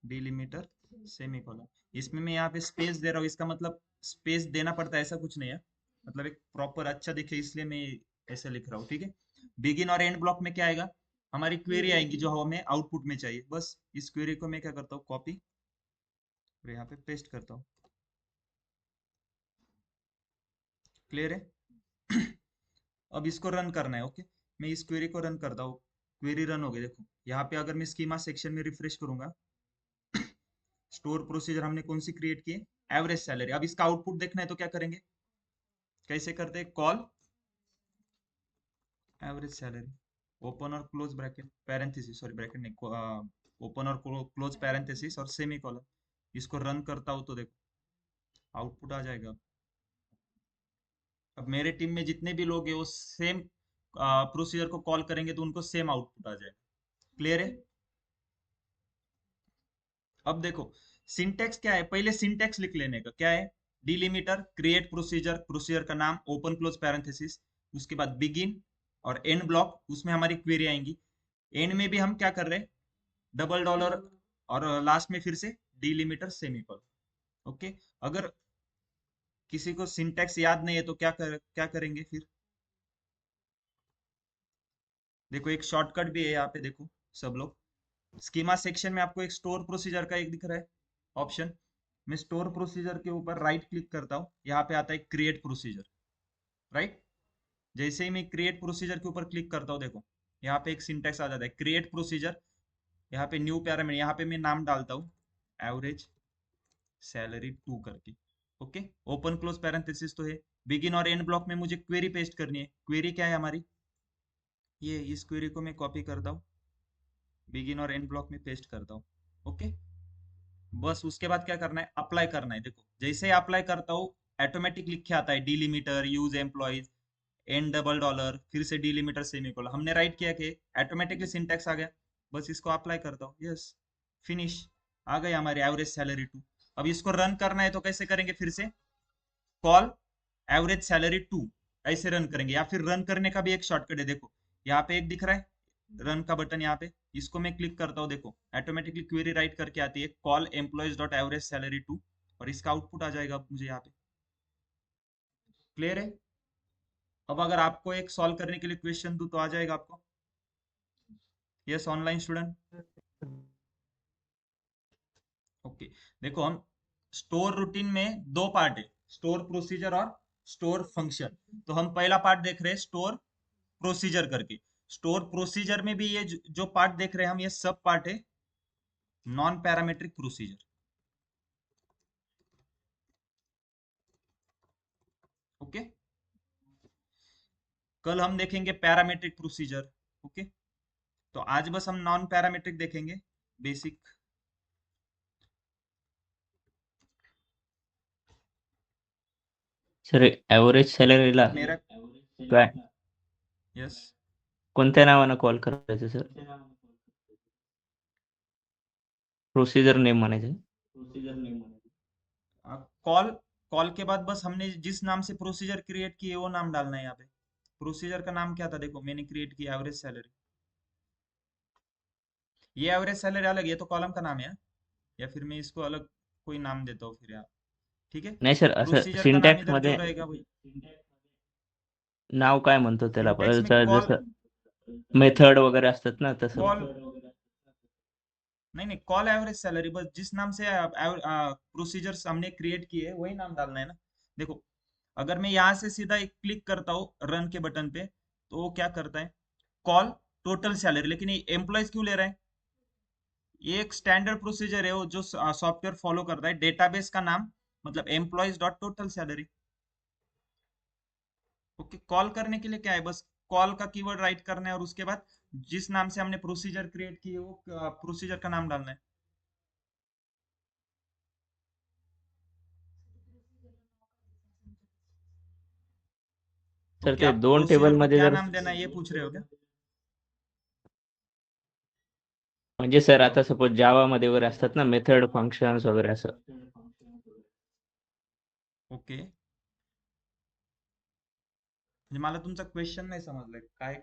डिलिमीटर सेमीकोलन। इसमें मैं यहाँ पे स्पेस दे रहा हूँ, इसका मतलब स्पेस देना पड़ता है ऐसा कुछ नहीं है, मतलब एक प्रॉपर अच्छा दिखे इसलिए मैं ऐसे लिख रहा हूँ, ठीक है। बिगिन और एंड ब्लॉक में क्या आएगा, हमारी क्वेरी आएगी जो हमें आउटपुट में चाहिए। बस इस क्वेरी को मैं क्या करता हूँ, कॉपी और यहाँ पे पेस्ट करता हूँ। क्लियर है। अब इसको रन करना है। ओके, मैं इस क्वेरी को रन करता हूँ। क्वेरी रन हो गई। देखो यहाँ पे अगर मैं स्कीमा सेक्शन में रिफ्रेश करूंगा, स्टोर प्रोसीजर हमने कौन सी क्रिएट की है, एवरेज सैलरी। अब इसका आउटपुट देखना है तो क्या करेंगे, कैसे करते हैं, कॉल एवरेज सैलरी, ओपन और close bracket, parenthesis, sorry bracket नहीं, ओपन और क्लोज पैरेंथेसिस और सेमी कॉलन। इसको रन करता हूँ तो देखो आउटपुट आ जाएगा। अब मेरे टीम में जितने भी लोग हैं वो सेम प्रोसीजर को कॉल करेंगे तो उनको सेम आउटपुट आ जाएगा। क्लियर है। अब देखो सिंटेक्स क्या है, पहले सिंटेक्स लिख लेने का, क्या है, डिलिमीटर, क्रिएट प्रोसीजर, प्रोसीजर का नाम, ओपन क्लोज पैरेंथेसिस, उसके बाद बिगिन और एंड ब्लॉक, उसमें हमारी क्वेरी आएंगी। एंड में भी हम क्या कर रहे हैं, डबल डॉलर, और लास्ट में फिर से डिलिमीटर सेमीकोलन। ओके, अगर किसी को सिंटेक्स याद नहीं है तो क्या करेंगे फिर, देखो एक शॉर्टकट भी है यहाँ पे, देखो सब लोग, स्कीमा सेक्शन में आपको एक स्टोर प्रोसीजर का एक दिख रहा है ऑप्शन। मैं स्टोर प्रोसीजर के ऊपर राइट क्लिक करता हूँ, यहाँ पे आता है क्रिएट प्रोसीजर, राइट। जैसे ही मैं क्रिएट प्रोसीजर के ऊपर क्लिक करता हूँ, देखो यहाँ पे एक सिंटेक्स आ जाता है, क्रिएट प्रोसीजर, यहाँ पे न्यू पैरामीटर, यहाँ पे मैं नाम डालता हूँ एवरेज सैलरी 2 करके। ओके, ओपन क्लोज पैरेंथेसिस तो है, बिगिन और एंड ब्लॉक में मुझे क्वेरी पेस्ट करनी है। क्वेरी क्या है हमारी, ये इस क्वेरी को मैं कॉपी करता हूँ, बिगिन और एंड ब्लॉक में पेस्ट करता हूँ। ओके, बस उसके बाद क्या करना है, अप्लाई करना है। देखो जैसे ही अप्लाई करता हूँ ऑटोमेटिक लिख के आता है, delimiter, use employees, and double dollar, फिर से डिलिमीटर सेमीकोलन। हमने राइट किया कि ऑटोमेटिकली सिंटैक्स आ गया। बस इसको अप्लाई करता हूँ, यस, फिनिश, आ गई हमारी एवरेज सैलरी 2। अब इसको रन करना है तो कैसे करेंगे, फिर से कॉल एवरेज सैलरी 2 ऐसे रन करेंगे, या फिर रन करने का भी एक शॉर्टकट है। देखो यहाँ पे एक दिख रहा है रन का बटन, यहाँ पे इसको मैं क्लिक करता हूँ, देखो ऑटोमेटिकली क्वेरी राइट करके आती है, call employees dot average salary 2, और इसका आउटपुट आ जाएगा मुझे यहाँ पे। क्लियर है। अब अगर आपको एक सॉल्व करने के लिए क्वेश्चन दूं तो आ जाएगा आपको, यस ऑनलाइन स्टूडेंट। ओके, देखो हम स्टोर रूटीन में दो पार्ट है, स्टोर प्रोसीजर और स्टोर फंक्शन। तो हम पहला पार्ट देख रहे हैं स्टोर प्रोसीजर करके। स्टोर प्रोसीजर में भी ये जो पार्ट देख रहे हैं हम, ये सब पार्ट है नॉन पैरामेट्रिक प्रोसीजर। ओके, कल हम देखेंगे पैरामेट्रिक प्रोसीजर। ओके, तो आज बस हम नॉन पैरामेट्रिक देखेंगे, बेसिक। सर ॲव्हरेज सॅलरीला मेरा काय यस, कोणत्या नावानं कॉल करायचं सर? प्रोसिजर नेम म्हणायचं? कॉल, कॉल के बाद बस हमने जिस नाम से प्रोसीजर क्रिएट की है वो नाम डालना है यहाँ पे। प्रोसीजर का नाम क्या था, देखो मैंने क्रिएट किया एवरेज सैलरी, ये एवरेज सैलरी अलग, ये तो कॉलम का नाम है, या फिर मैं इसको अलग कोई नाम देता हूँ फिर यार, ठीक है। नाही सर, असं प्रोसीजर का नाम सिंटॅक्स इधर जो मध्ये रहेगा वही, नाव काय म्हणतो त्याला आपण? सिंटैक्स में कॉल, जसं मेथड वगैरे असतात ना तसं. कॉल नहीं नहीं, कॉल एवरेज सैलरी, बस जिस नाम से प्रोसीजर्स हमने क्रिएट किए वही नाम डालना है ना। देखो, अगर मैं यहाँ से सीधा एक क्लिक करता हूँ रन के बटन पे, तो वो क्या करता है, कॉल टोटल सैलरी, लेकिन ये एम्प्लॉयज क्यों ले रहा है? ये एक स्टैंडर्ड प्रोसीजर है वो जो सॉफ्टवेयर फॉलो करता है, डेटाबेस का नाम मतलब employees dot total salary. Okay, call करने के लिए क्या है, बस कॉल का कीवर्ड राइट करना है और उसके बाद जिस नाम से हमने प्रोसीजर क्रिएट की है वो प्रोसीजर का नाम डालना है। तो सर क्या ते दोन प्रोसीजर टेबल को मध्ये क्या जर नाम देना है ये पूछ रहे हो क्या? म्हणजे सर आता सपोज जावा मध्ये वगैरे असतात ना मेथड फंक्शन्स वगैरे असं. ओके, म्हणजे मला तुमचा क्वेश्चन नाही समजलाय काय.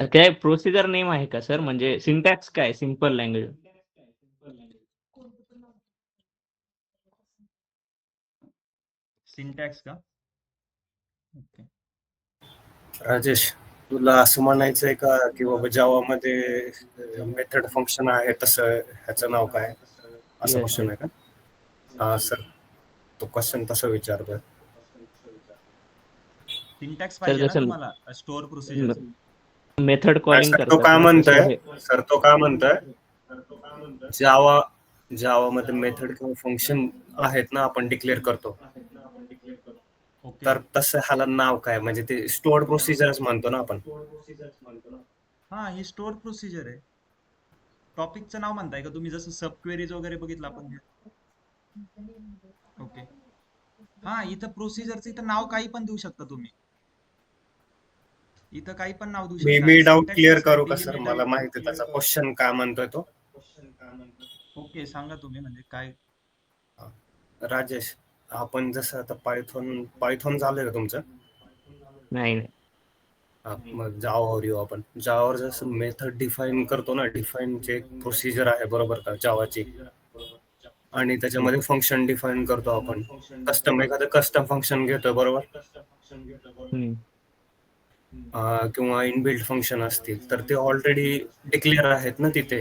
काय प्रोसिजर नेम आहे का सर, म्हणजे सिंटॅक्स काय सिंपल लँग्वेज? सिंटॅक्स का? ओके. राजेश, तुला असं म्हणायचंय का की बाबा जावामध्ये मेथड फंक्शन आहे तसं ह्याचं नाव काय, असं Yes, क्वेश्चन yes. आहे का? हा सर, तो क्वेश्चन तसं विचारतोय. सिंटॅक्स सर पाहिजे ना जसं तुम्हाला स्टोअर प्रोसिजरचं? मेथड कॉलिंग सर तो करतात काय ना तसं म्हणतोय हे. सर तो काय म्हणतोय जावा जावामध्ये मेथड किंवा फंक्शन आहेत ना आपण डिक्लेअर करतो, ओके. तर तसं ह्याला नाव काय, म्हणजे ते स्टोअर्ड प्रोसिजर्स म्हणतो ना आपण. हा, ही स्टोअर प्रोसिजर आहे. टॉपिकचं नाव म्हणताय का तुम्ही, जसं सब क्वेरीज वगैरे बघितलं आपण? ओके. हा, इथं प्रोसिजरचं इथं नाव काही पण देऊ शकता तुम्ही. इथं काही पण नाव देऊ मी शकता. मी आणि डाऊट सिंटॅक्स क्लिअर कसं आहे, करू का सर? डिलिमिटर. मला माहिती आहे त्याचा क्वेश्चन काय म्हणतोय तो. ओके, सांगा तुम्ही, म्हणजे काय. राजेश, आपण जसं आता पायथॉन झालंय का तुमचं? नाही नाही. हा, मग जावावर येऊ आपण. जावावर जसं मेथड डिफाईन करतो ना, डिफाईनचे एक प्रोसिजर आहे बरोबर का जावाची, आणि त्याच्यामध्ये फंक्शन डिफाईन करतो आपण. एखादं कस्टम फंक्शन घेतोय बरोबर, हम्म. किंवा इनबिल्ट फंक्शन असतील तर ते ऑलरेडी डिक्लेअर आहेत ना तिथे,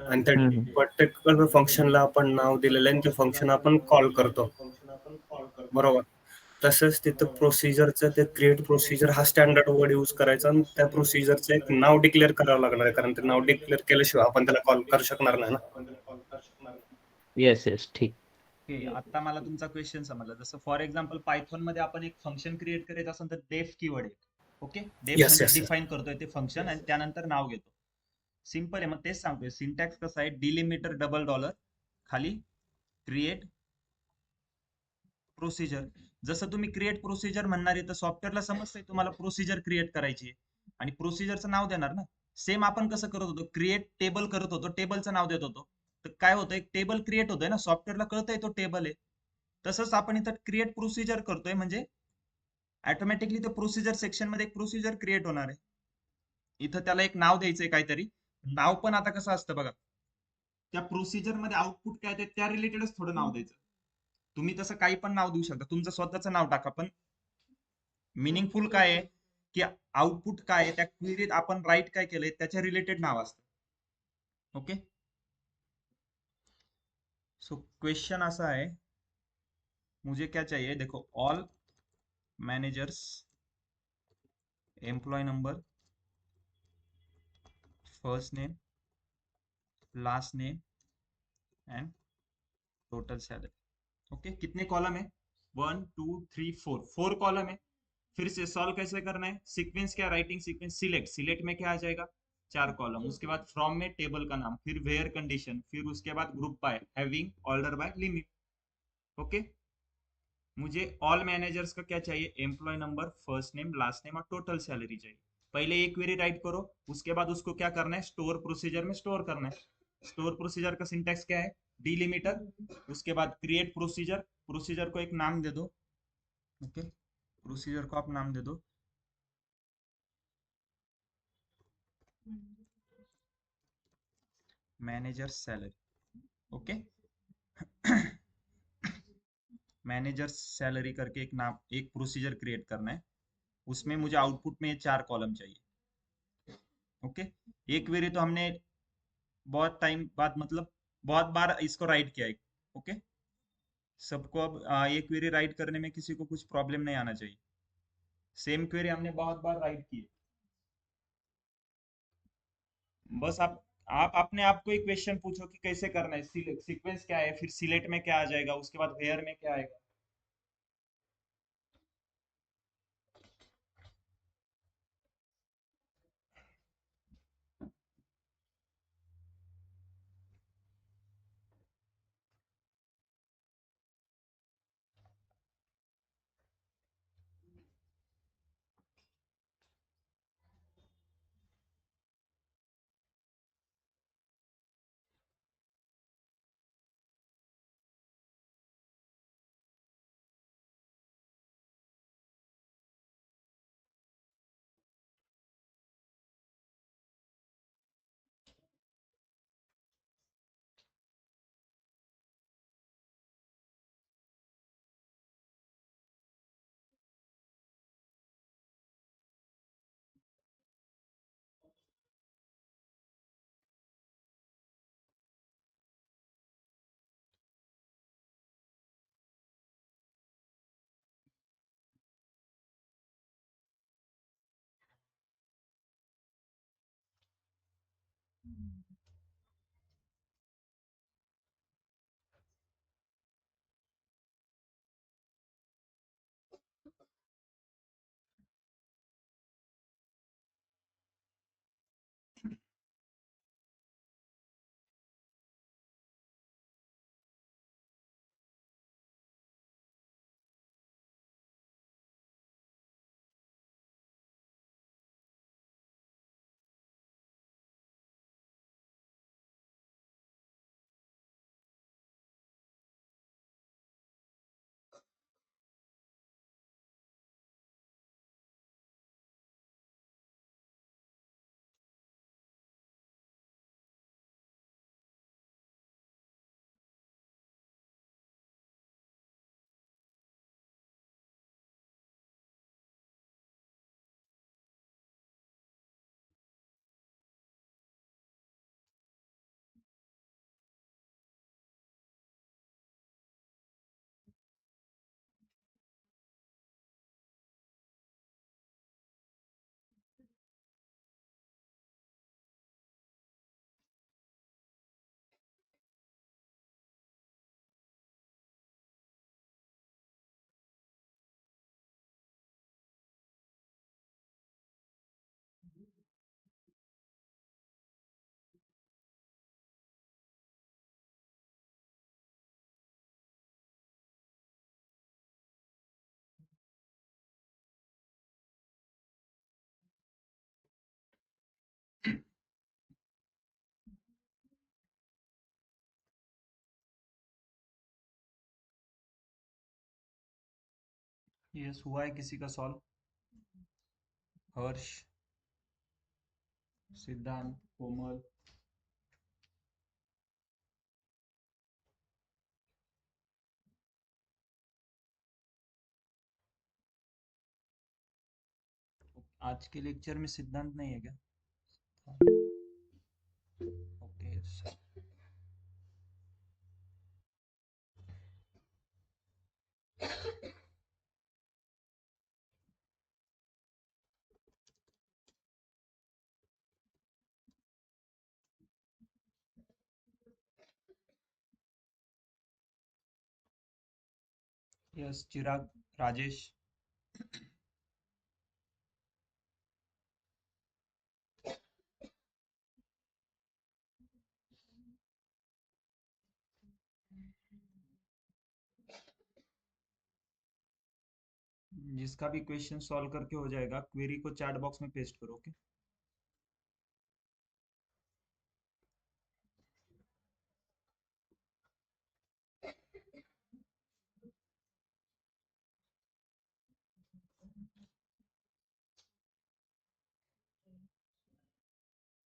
आणि त्या हम्म. पर्टिक्युलर फंक्शनला आपण नाव दिलेलं आहे आणि ते फंक्शन आपण कॉल करतो बरोबर. तसंच तिथं प्रोसिजरचं ते क्रिएट प्रोसिजर हा स्टँडर्ड वर्ड यूज करायचा आणि त्या प्रोसिजरचं एक नाव डिक्लेअर करावं लागणार आहे, कारण ते नाव डिक्लेअर केल्याशिवाय आपण त्याला कॉल करू शकणार नाही ना. येस येस, ठीक. ओके, आता मला तुमचा क्वेश्चन समजला. जसं फॉर एक्झाम्पल पायथॉन मध्ये आपण एक फंक्शन क्रिएट करायचं असेल तर डेफ कीवर्ड आहे. ओके, डेफ येस म्हणजे येस डिफाईन करतोय ते फंक्शन आणि त्यानंतर नाव घेतो. सिंपल आहे, मग तेच सांगतोय. सिंटॅक्स कसं आहे, डिलिमिटर डबल डॉलर खाली क्रिएट प्रोसिजर. जसं तुम्ही क्रिएट प्रोसिजर म्हणणार आहे तर सॉफ्टवेअरला समजतंय तुम्हाला प्रोसिजर क्रिएट करायची आहे आणि प्रोसिजरचं नाव देणार ना. सेम आपण कसं करत होतो, क्रिएट टेबल करत होतो, टेबलचं नाव देत होतो. तर काय होतं, एक टेबल क्रिएट होतोय ना, सॉफ्टवेअरला कळतंय तो टेबल आहे. तसंच आपण इथं क्रिएट प्रोसिजर करतोय, म्हणजे ऑटोमॅटिकली ते प्रोसिजर सेक्शन मध्ये एक प्रोसिजर क्रिएट होणार आहे. इथं त्याला एक नाव द्यायचंय काहीतरी. नाव पण आता कसं असतं बघा, त्या प्रोसिजर मध्ये आउटपुट काय ते त्या रिलेटेडच थोडं नाव द्यायचं. तुम्ही तसं काही पण नाव देऊ शकता, तुमचं स्वतःचं नाव टाका, पण मिनिंगफुल काय आहे की आउटपुट काय आहे, त्या क्वेरीत आपण राईट काय केलंय त्याच्या रिलेटेड नाव असतं. ओके, सो क्वेश्चन असा है, मुझे क्या चाहिए, देखो, all managers employee number first name last name and total salary. Okay, कितने कॉलम है, 1 2 3 4, 4 कॉलम है. फिर से सॉल्व कैसे करना है, सीक्वेंस क्या, राइटिंग सीक्वेंस, सिलेक्ट में क्या आ जाएगा, 4 कॉलम. उसके बाद फ्रॉम में टेबल का नाम, फिर वेयर कंडीशन, फिर उसके बाद group by, having, order by, limit. Okay, मुझे ऑल मैनेजर्स का क्या चाहिए, employee number first name last name और टोटल सैलरी चाहिए. पहले एक क्वेरी राइट करो, उसके बाद उसको क्या करना है, स्टोर प्रोसीजर में स्टोर करना है. स्टोर प्रोसीजर का सिंटैक्स क्या है, डिलिमिटर, उसके बाद क्रिएट प्रोसीजर, प्रोसीजर को एक नाम दे दो. ओके, प्रोसीजर को आप नाम दे दो manager salary. Okay, manager salary करके एक नाम, एक प्रोसीजर क्रिएट करना है. उसमें मुझे आउटपुट में 4 कॉलम चाहिए. ओके, एक क्वेरी तो हमने बहुत टाइम बाद, मतलब बहुत बार इसको राइट किया है। ओके, सबको अब ये क्वेरी राइट करने में किसी को कुछ प्रॉब्लम नहीं आना चाहिए। सेम क्वेरी हमने बहुत बार राइट की है। बस आप अपने आप को एक क्वेश्चन पूछो कि कैसे करना है, सीक्वेंस क्या है, फिर सिलेक्ट में क्या आ जाएगा, उसके बाद वेयर में क्या आएगा। यस, हुआ है किसी का सॉल्व? हर्ष, सिद्धांत, कोमल। आज के लेक्चर में सिद्धांत नहीं है क्या? Okay sir. Yes, Chirag, Rajesh. जिसका भी क्वेश्चन सॉल्व करके हो जाएगा, क्वेरी को चैट बॉक्स में पेस्ट करो। ओके।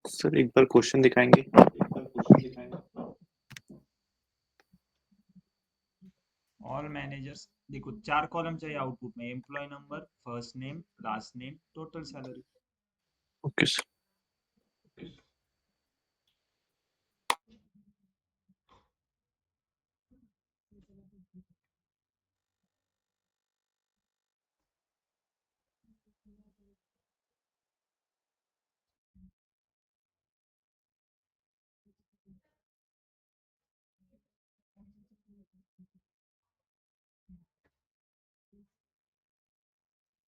सर एक बार क्वेश्चन दिखाएंगे? ऑल मैनेजर्स, देखो 4 कॉलम चाहिए आउटपुट में, employee number, first name, last name, total salary. Okay sir.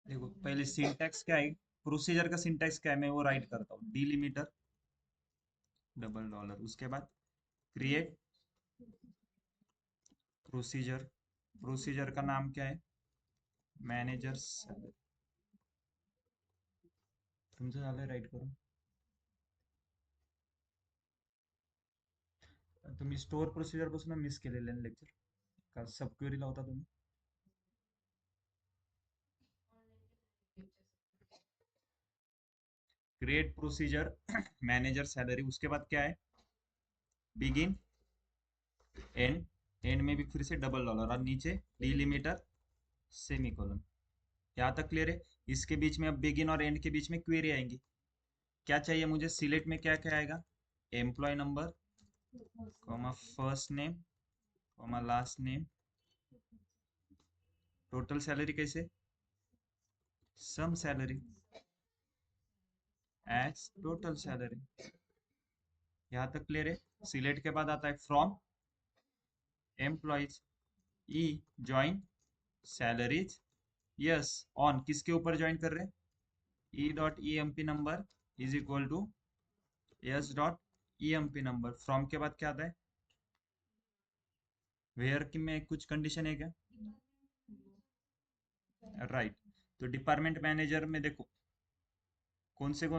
देखो पहले सिंटैक्स क्या है, प्रोसीजर का सिंटैक्स क्या है, मैं वो राइट करता हूँ, डिलिमीटर डबल डॉलर, उसके बाद क्रिएट प्रोसीजर, प्रोसीजर का नाम क्या है, मॅनेजर सॅलरी, तुमचं झालंय राईट करून, तुम्ही स्टोअर प्रोसिजर पासून मिस केलेले लेक्चर का सब क्वेरी लावता तुम्ही. क्रिएट प्रोसीजर मैनेजर सैलरी, उसके बाद क्या है, बिगिन एंड, एंड में भी फिर से डबल डॉलर और नीचे डिलिमीटर सेमीकोलन. यहाँ तक क्लियर है. इसके बीच में अब बिगिन और एंड के बीच में क्वेरी आएंगी. क्या चाहिए मुझे, सिलेक्ट में क्या क्या आएगा, employee number comma first name comma last name, total salary कैसे, sum salary as total salary. यहाँ तक क्लियर है. सिलेक्ट के बाद आता है from employees, E join salaries, S on किसके ऊपर ज्वाइन कर रहे हैं, E dot E M P number is equal to S dot E M P number. From के बाद क्या आता है, वेयर की में कुछ कंडीशन है क्या, राइट. तो डिपार्टमेंट मैनेजर में देखो कौन से को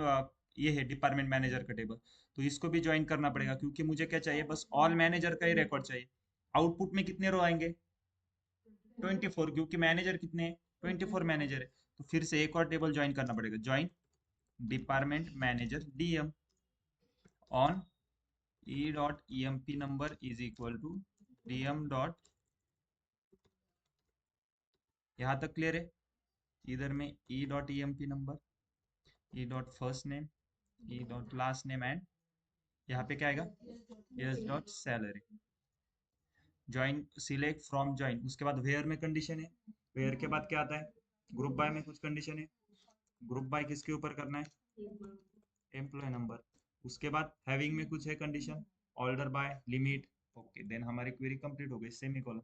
ये है डिपार्टमेंट मैनेजर का टेबल, तो इसको भी ज्वाइन करना पड़ेगा क्योंकि मुझे क्या चाहिए, बस ऑल मैनेजर का ही रिकॉर्ड चाहिए. आउटपुट में कितने रो आएंगे, 24, क्योंकि मैनेजर कितने हैं, 24 मैनेजर है. तो फिर से एक और टेबल ज्वाइन करना पड़ेगा, join department manager DM on E dot E M P number is equal to DM dot, यहाँ तक क्लियर है. इधर में E dot E M P number, E dot first name, E dot last name and यहाँ पे क्या आएगा, S dot salary. Join select from join, उसके बाद वेयर में कंडीशन है, वेयर के बाद क्या आता है, ग्रुप बाय में कुछ कंडीशन है, ग्रुप बाय किसके ऊपर करना है, एम्प्लॉय नंबर. उसके बाद हैविंग में कुछ है condition, order by limit. Okay then हमारी क्वेरी कंप्लीट हो गई, सेमीकोलन,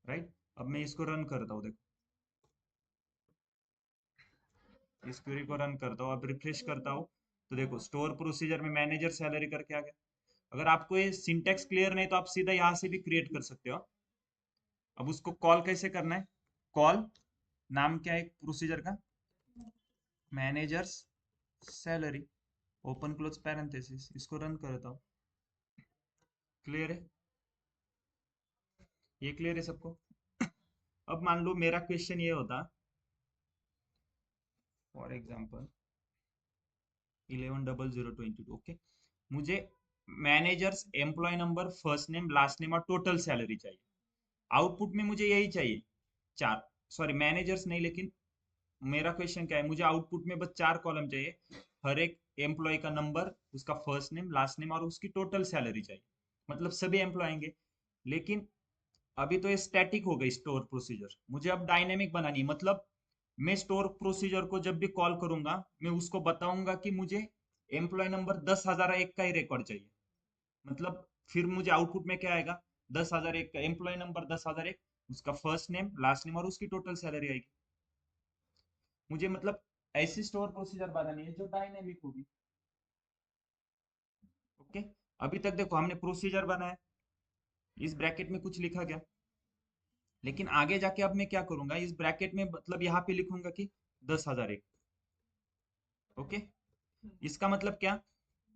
राइट. अब मैं इसको रन करता हूँ, देखो इस क्वेरी को रन करता हूँ, अब रिफ्रेश करता हूँ तो देखो स्टोर प्रोसीजर में मैनेजर सैलरी करके आ गया. अगर आपको ये सिंटेक्स क्लियर नहीं तो आप सीधा यहाँ से भी क्रिएट कर सकते हो. अब उसको कॉल कैसे करना है, कॉल नाम क्या है प्रोसीजर का, managers salary open close parenthesis, इसको रन करता हूँ. क्लियर है, ये क्लियर है सबको. अब मान लो मेरा क्वेश्चन ये होता, फॉर एग्जांपल 110022, ओके, मुझे managers employee number first name last name और टोटल सैलरी चाहिए. आउटपुट में मुझे यही चाहिए, चार, सॉरी मैनेजर्स नहीं, लेकिन मेरा क्वेश्चन क्या है, मुझे आउटपुट में बस 4 कॉलम चाहिए, हर एक एम्प्लॉय का नंबर, उसका फर्स्ट नेम लास्ट नेम और उसकी टोटल सैलरी चाहिए, मतलब सभी एम्प्लॉय आएंगे. लेकिन अभी तो ये स्टैटिक हो गई स्टोर प्रोसीजर, मुझे अब डायनेमिक बनानी, मतलब मैं स्टोर प्रोसीजर को जब भी कॉल करूंगा मैं उसको बताऊंगा कि मुझे एम्प्लॉय नंबर 10,001 का ही रिकॉर्ड चाहिए. मतलब फिर मुझे आउटपुट में क्या आएगा, 10,001 का एम्प्लॉय नंबर 10,001, उसका फर्स्ट नेम लास्ट नेम और उसकी टोटल सैलरी आएगी. मुझे मतलब ऐसी स्टोर प्रोसीजर बनानी है जो डायनेमिक होगी. ओके, अभी तक देखो हमने प्रोसीजर बनाया, इस ब्रैकेट में कुछ लिखा गया, लेकिन आगे जाके अब मैं क्या करूंगा, इस ब्रैकेट में मतलब यहाँ पे लिखूंगा कि 10,001. ओके, इसका मतलब क्या,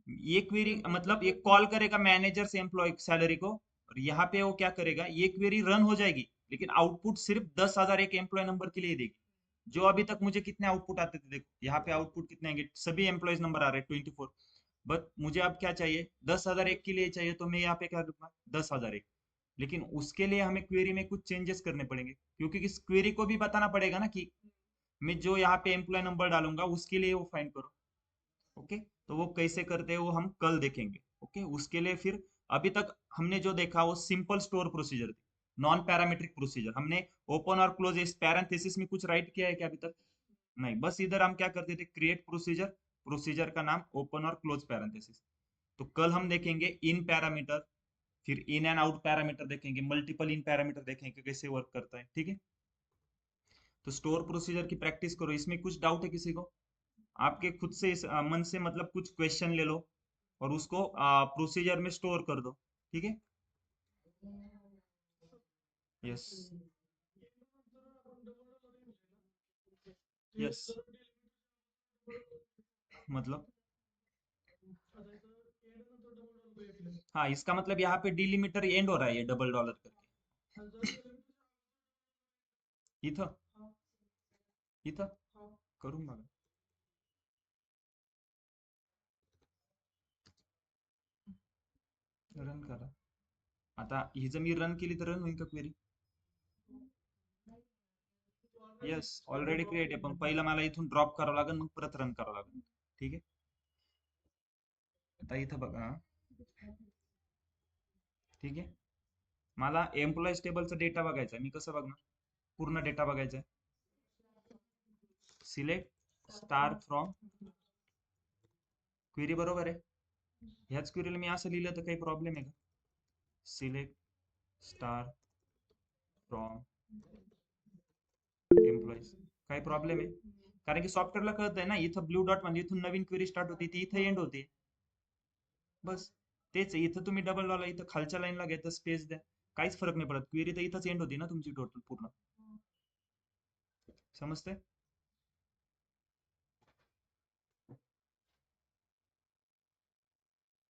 ये क्वेरी मतलब ये कॉल करेगा मैनेजर से एम्प्लॉय सैलरी को, और यहाँ पे वो क्या करेगा, ये क्वेरी रन हो जाएगी लेकिन आउटपुट सिर्फ 10,001 एम्प्लॉय नंबर के लिए देगी. जो अभी तक मुझे कितने आउटपुट आते थे, देखो यहाँ पे आउटपुट कितने आएंगे, सभी एम्प्लॉयज नंबर आ रहे हैं 24, बट मुझे अब क्या चाहिए, 10,001 के लिए चाहिए, तो मैं यहाँ पे क्या दूंगा 10,001. लेकिन उसके लिए हमें क्वेरी में कुछ चेंजेस करने पड़ेंगे, क्योंकि इस क्वेरी को भी बताना पड़ेगा ना कि मैं जो यहाँ पे एम्प्लॉय नंबर डालूंगा उसके लिए वो फाइंड करो. ओके, तो वो कैसे करते हैं वो हम कल देखेंगे. ओके, उसके लिए फिर अभी तक हमने जो देखा वो सिंपल स्टोर प्रोसीजर थी, नॉन पैरामीट्रिक प्रोसीजर. हमने ओपन और क्लोज इस पैरेंथेसिस में कुछ राइट किया है क्या अभी तक, नहीं. बस इधर हम क्या करते थे, क्रिएट प्रोसीजर, प्रोसीजर का नाम ओपन और क्लोज पैरेंथेसिस. तो कल हम देखेंगे इन पैरामीटर, फिर इन एंड आउट पैरामीटर देखेंगे, मल्टीपल इन पैरामीटर देखेंगे कैसे वर्क करता है. ठीक है, तो स्टोर प्रोसीजर की प्रैक्टिस करो। इसमें कुछ डाउट है किसी को? आपके खुद से मन से मतलब कुछ क्वेश्चन ले लो और उसको प्रोसीजर में स्टोर कर दो। ठीक है? यस यस मतलब हाँ, इसका मतलब यहाँ पे डिलिमिटर एंड हो रहा है ये डबल डॉलर करके। इथं इथं करून बघा। रन करा। आता ही जर मी रन केली तर रन होईल का क्वेरी? येस ऑलरेडी क्रिएट आहे, पण पहिला मला इथून ड्रॉप करावं लागेल, मग परत रन करावं लागेल. ठीक आहे. आता इथं बघा. ठीक आहे. मला एम्प्लॉईज टेबलचा डेटा बघायचा आहे. मी कसं बघणार? पूर्ण डेटा बघायचा आहे. सिलेक्ट स्टार फ्रॉम क्वेरी बरोबर आहे. ह्याच क्वेरीला मी असं लिहिलं तर काही प्रॉब्लेम आहे का? Select star from employees. काही प्रॉब्लेम आहे? कारण की सॉफ्टवेअरला कळत आहे ना, इथं ब्लू डॉट म्हणजे इथून नवीन क्वेरी स्टार्ट होती, ती इथं एंड होते. बस तेच आहे. इथं तुम्ही डबल डॉलर इथं खालच्या लाईनला घ्या, स्पेस द्या, काहीच फरक नाही पडत. क्वेरी तर इथंच एंड होती ना तुमची टोटल पूर्ण. समजते?